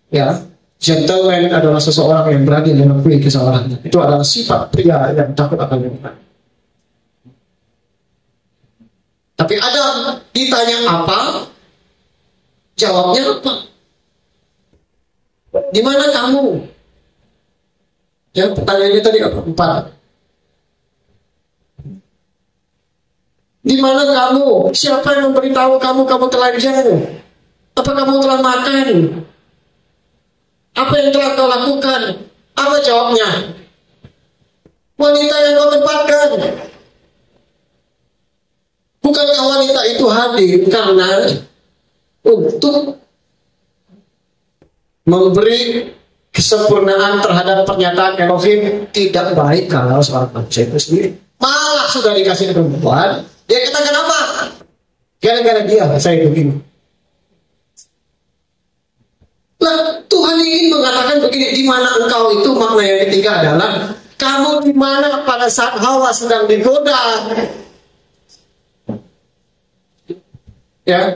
Ya, gentleman adalah seseorang yang berani mengakui kesalahannya. Itu adalah sifat pria yang takut akan Tuhan. Tapi Adam ditanya apa? Jawabnya apa? Di mana kamu? Ya, pertanyaannya tadi apa? 4. Di mana kamu? Siapa yang memberitahu kamu telanjang? Apa kamu telah makan? Apa yang telah kau lakukan? Apa jawabnya? Wanita yang kau tempatkan. Bukankah wanita itu hadir karena untuk memberi kesempurnaan terhadap pernyataan Elohim? Tidak baik kalau seorang manusia itu sendiri. Malah sudah dikasih perempuan, dia katakan apa? Gara-gara dia saya begini. Lah, Tuhan ingin mengatakan begini, di mana engkau itu, makna yang ketiga adalah kamu di mana pada saat Hawa sedang digoda. Ya.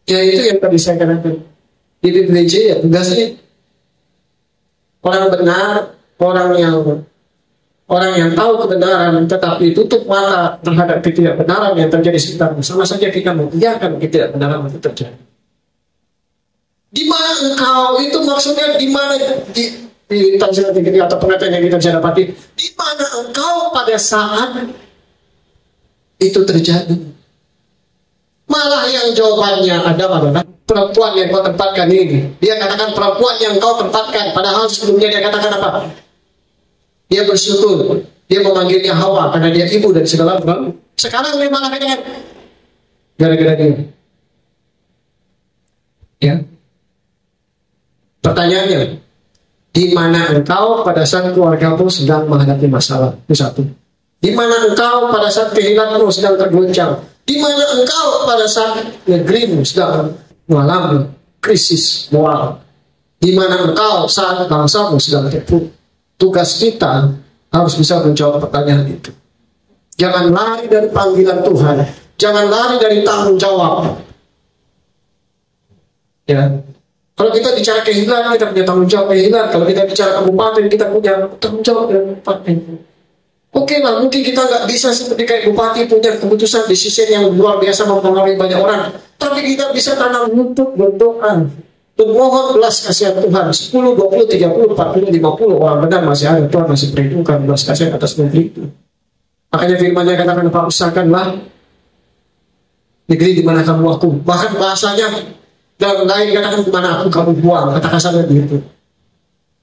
Ya, itu yang tadi saya katakan. Di BPJ ya tugasnya orang benar, orang yang tahu kebenaran tetapi tutup mata terhadap ketidakbenaran yang terjadi sekitarnya. Sama saja kita mengiyakan ketidakbenaran itu terjadi. Di mana engkau itu maksudnya di mana di tafsir atau pengertian yang kita bisa dapati, di mana engkau pada saat itu terjadi. Malah yang jawabannya adalah perempuan yang kau tempatkan ini. Dia katakan perempuan yang kau tempatkan, padahal sebelumnya dia katakan apa? Dia bersyukur, dia memanggilnya Hawa karena dia ibu dari segala orang. Sekarang dia malah katakan gara-gara dia. Ya. Pertanyaannya, di mana engkau pada saat keluargamu sedang menghadapi masalah? Itu satu. Di mana engkau pada saat kehilanganmu sedang tergoncang? Di mana engkau pada saat negerimu sedang mengalami krisis moral? Di mana engkau saat bangsamu sedang terpuruk? Tugas kita harus bisa menjawab pertanyaan itu. Jangan lari dari panggilan Tuhan. Jangan lari dari tanggung jawab. Ya. Kalau kita bicara kehilangan, kita punya tanggung jawab kehilangan. Kalau kita bicara kabupaten, kita punya tanggung jawab kabupaten. Oke lah, mungkin kita nggak bisa seperti kayak bupati punya keputusan decision yang luar biasa mempengaruhi banyak orang. Tapi kita bisa tanam lutut berdoa, bermohon belas kasihan Tuhan. 10, 20, 30, 40, 50 orang benar masih ada. Tuhan masih perhitungkan belas kasihan atas negeri itu. Makanya firman-Nya katakan, Pak, usahakanlah negeri di mana kamu aku. Bahkan bahasanya dalam lain katakan di mana aku kamu buang. Kata kasarnya begitu.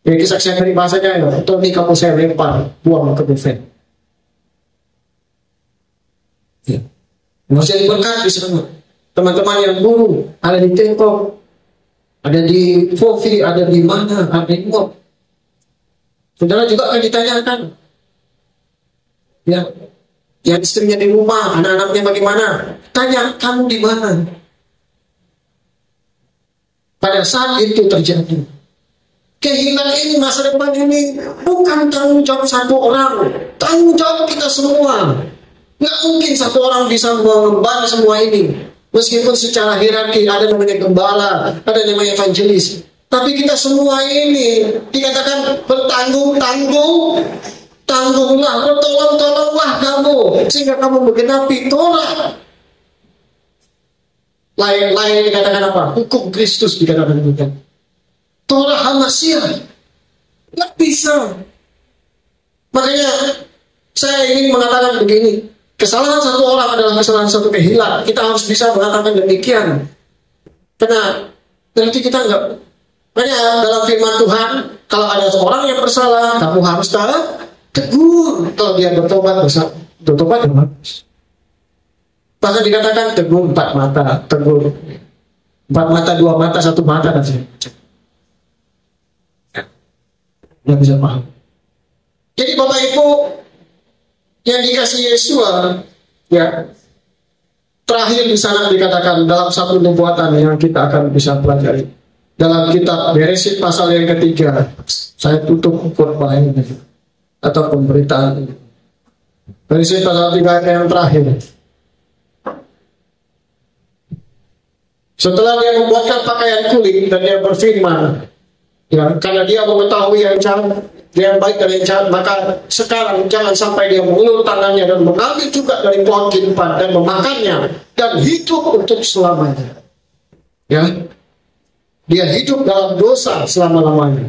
Ya, kesaksian dari bahasanya ya, Tony kamu saya lempar, buang ke buffet. Ya. Masih berkat di sana. Teman-teman yang guru, ada di Tengkok, ada di Fofi, ada di mana, ada di Mop. Saudara juga akan ditanyakan. Ya, yang istrinya di rumah, anak-anaknya bagaimana? Tanya, kamu di mana? Pada saat itu terjadi. Kehilangan ini, masa depan ini bukan tanggung jawab satu orang, tanggung jawab kita semua. Nggak mungkin satu orang bisa mengemban semua ini. Meskipun secara hierarki ada namanya gembala, ada namanya evangelis, tapi kita semua ini dikatakan bertanggung-tanggung, tanggunglah, bertolong-tolonglah kamu, sehingga kamu menggenapi Torah. Lain-lain dikatakan apa? Hukum Kristus dikatakan demikian. Torah Hamasiyah nggak bisa. Makanya saya ingin mengatakan begini, kesalahan satu orang adalah kesalahan satu kehilangan. Kita harus bisa mengatakan demikian. Karena nanti kita nggak. Makanya dalam firman Tuhan, kalau ada seorang yang bersalah, kamu harus tegur. Kalau dia bertobat, bertobat ya bagus. Bahkan dikatakan tegur 4 mata, tegur 4 mata, 2 mata, 1 mata dan sebagainya. Yang bisa paham. Jadi Bapak Ibu yang dikasih Yesua, ya terakhir di sana dikatakan dalam satu nubuatan yang kita akan bisa pelajari dalam kitab Bereshit pasal yang ketiga. Saya tutup khotbah ini atau pemberitaan ini. Bereshit pasal 3 yang terakhir. Setelah dia membuatkan pakaian kulit dan dia berfirman, ya, karena dia mengetahui yang jahat, yang baik dan yang jahat, maka sekarang jangan sampai dia mengulur tangannya dan mengambil juga dari pohon kehidupan dan memakannya dan hidup untuk selamanya. Ya, dia hidup dalam dosa selama-lamanya.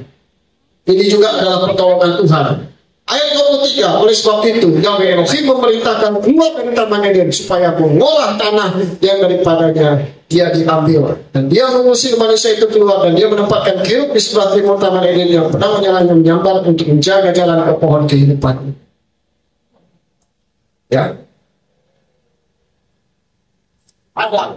Ini juga adalah pertolongan Tuhan. Ayat 23, oleh sebab itu Yahweh Elohim memerintahkan keluar dari tamannya dia supaya mengolah tanah yang daripadanya dia diambil, dan dia mengusir manusia itu keluar, dan dia menempatkan kerub di sebelah timur taman Eden yang pedang menyalanya menyambar untuk menjaga jalan ke pohon kehidupan. Ya, ada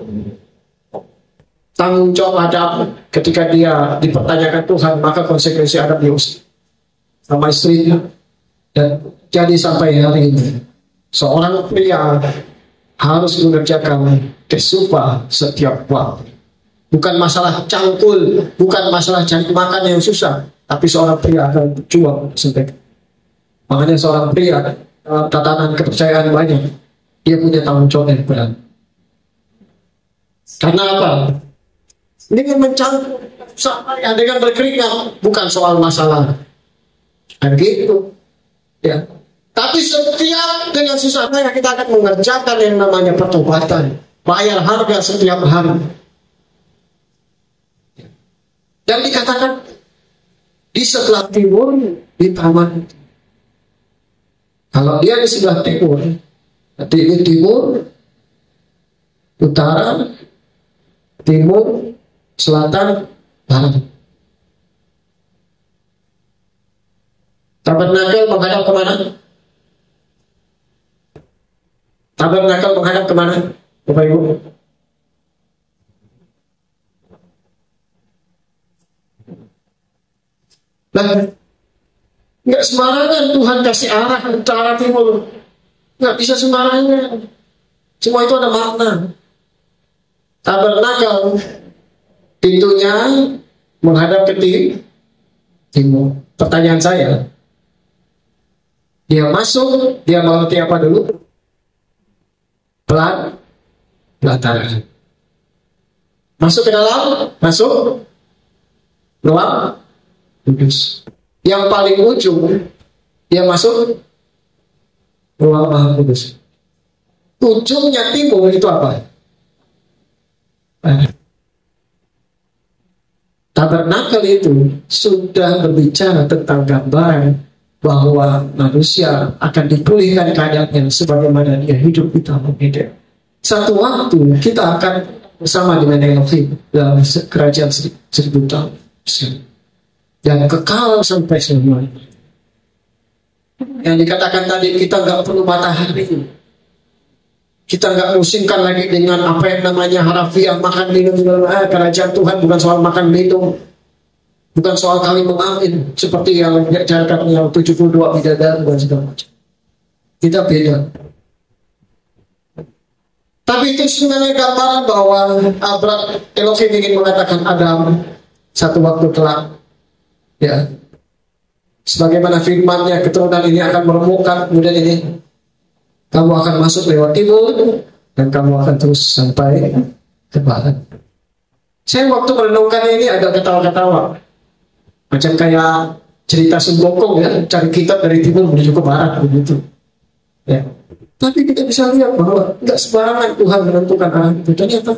tanggung jawab Adam ketika dia dipertanyakan Tuhan, maka konsekuensi Adam diusir sama istrinya. Dan jadi sampai hari ini seorang pria harus mengerjakan kesupah setiap waktu. Bukan masalah cangkul, bukan masalah cari makan yang susah, tapi seorang pria akan berjuang sampai. Makanya seorang pria dalam tatanan kepercayaan banyak, dia punya tanggung jawab yang berat. Karena apa? Dengan mencangkul, dengan berkeringat, bukan soal masalah. Dan gitu. Ya. Tapi setiap dengan susah payah kita akan mengerjakan yang namanya pertobatan, bayar harga setiap hari. Dan dikatakan di sebelah timur di taman. Kalau dia di sebelah timur, nanti ini timur, utara, timur, selatan, barat. Tabernakel menghadap kemana? Tabernakel menghadap kemana, Bapak Ibu? Nah, nggak sembarangan Tuhan kasih arah utara timur, nggak bisa sembarangan. Semua itu ada makna. Tabernakel pintunya menghadap ke timur. Pertanyaan saya, dia masuk, dia melewati apa dulu? Pelataran. Masuk ke dalam, masuk ruang kudus. Yang paling ujung, dia masuk ruang Maha Kudus. Ujungnya timur itu apa? Tabernakel itu sudah berbicara tentang gambaran bahwa manusia akan dipulihkan keadaannya sebagaimana dia hidup di taman Eden. Satu waktu kita akan bersama dengan Elohim dalam kerajaan 1000 tahun. dan kekal sampai selamanya. Yang dikatakan tadi, kita nggak perlu matahari, kita nggak musingkan lagi dengan apa yang namanya harafiah, makan minum. Kerajaan Tuhan bukan soal makan minum, bukan soal kali mengamin seperti yang diajarkan yang 72 bidadari dan segala macam. Kita beda. Tapi itu sebenarnya gambaran bahwa Elohim ingin mengatakan Adam satu waktu kelak, ya, sebagaimana firman-Nya, keturunan ini akan meremukkan, kemudian ini kamu akan masuk lewat timur dan kamu akan terus sampai ke barat. Saya waktu merenungkan ini agak ketawa-ketawa, macam kayak cerita Sembokong, ya, cari kitab dari timur menuju ke barat begitu, ya. Tapi kita bisa lihat bahwa nggak sembarangan Tuhan menentukan arah itu. Ternyata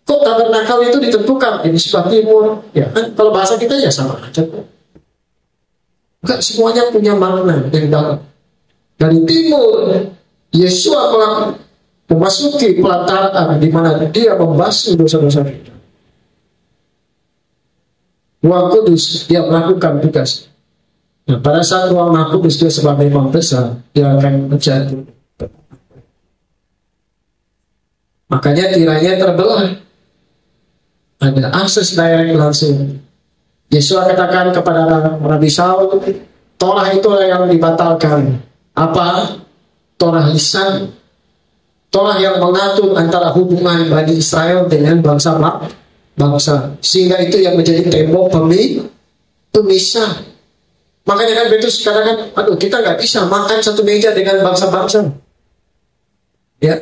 kok tabernakel itu ditentukan ini sebelah timur, ya kan? Kalau bahasa kita ya sama aja. Nggak semuanya punya makna yang dalam. Dari timur, Yesua memasuki pelataran di mana dia membasuh dosa-dosa kita. Ruang Kudus, dia melakukan tugas. Nah, pada saat ruang Maha Kudus dia sebagai imam besar, dia akan menjadi. Makanya tiranya terbelah. Ada akses direct langsung. Yesua katakan kepada Rabi Saul, Torah itulah yang dibatalkan. Apa? Torah lisan. Torah yang mengatur antara hubungan Bani Israel dengan bangsa. Sehingga itu yang menjadi tembok pemisah. Makanya kan Petrus katakan, aduh, kita nggak bisa makan satu meja dengan bangsa-bangsa. Ya.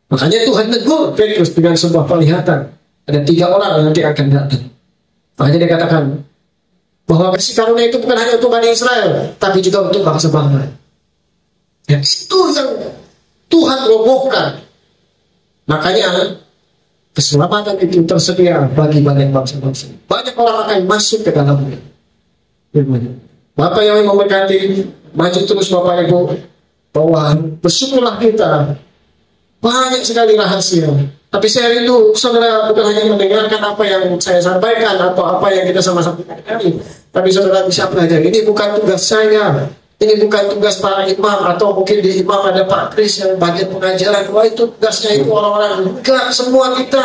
Makanya Tuhan negur Petrus dengan sebuah penglihatan. Ada 3 orang yang nanti akan datang. Makanya dia katakan bahwa kasih karunia itu bukan hanya untuk Bani Israel, tapi juga untuk bangsa-bangsa. Ya, itu yang Tuhan robohkan. Makanya keselamatan itu tersedia bagi banyak bangsa-bangsa. Banyak orang akan masuk ke dalamnya. Bapak yang memberkati, maju terus Bapak Ibu, bahwa bersyukurlah kita. Banyak sekali rahasia. Tapi saya rindu saudara bukan hanya mendengarkan apa yang saya sampaikan atau apa yang kita sama-sama pelajari, tapi saudara bisa belajar. Ini bukan tugas saya, ini bukan tugas para imam, atau mungkin di imam ada Pak Kris yang bagian pengajaran. Wah, itu tugasnya itu orang-orang. Enggak, semua kita.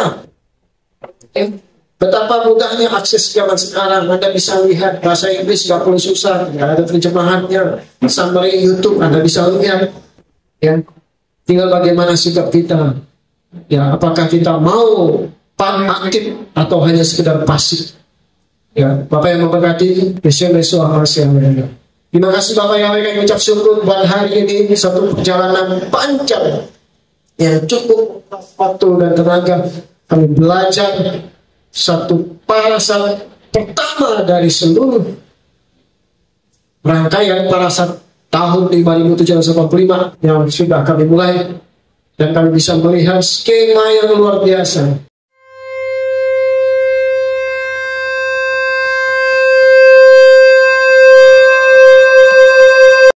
Betapa mudahnya akses zaman sekarang. Anda bisa lihat bahasa Inggris nggak perlu susah, nggak ada terjemahannya. Summary YouTube Anda bisa lihat. Ya, tinggal bagaimana sikap kita. Ya, apakah kita mau aktif atau hanya sekedar pasif? Ya, Bapak yang memberkati, terima kasih Bapak yang kami ucap syukur buat hari ini, satu perjalanan panjang yang cukup waktu dan tenaga. Kami belajar satu parasat pertama dari seluruh rangkaian parasat tahun 5785 yang sudah kami mulai. Dan kami bisa melihat skema yang luar biasa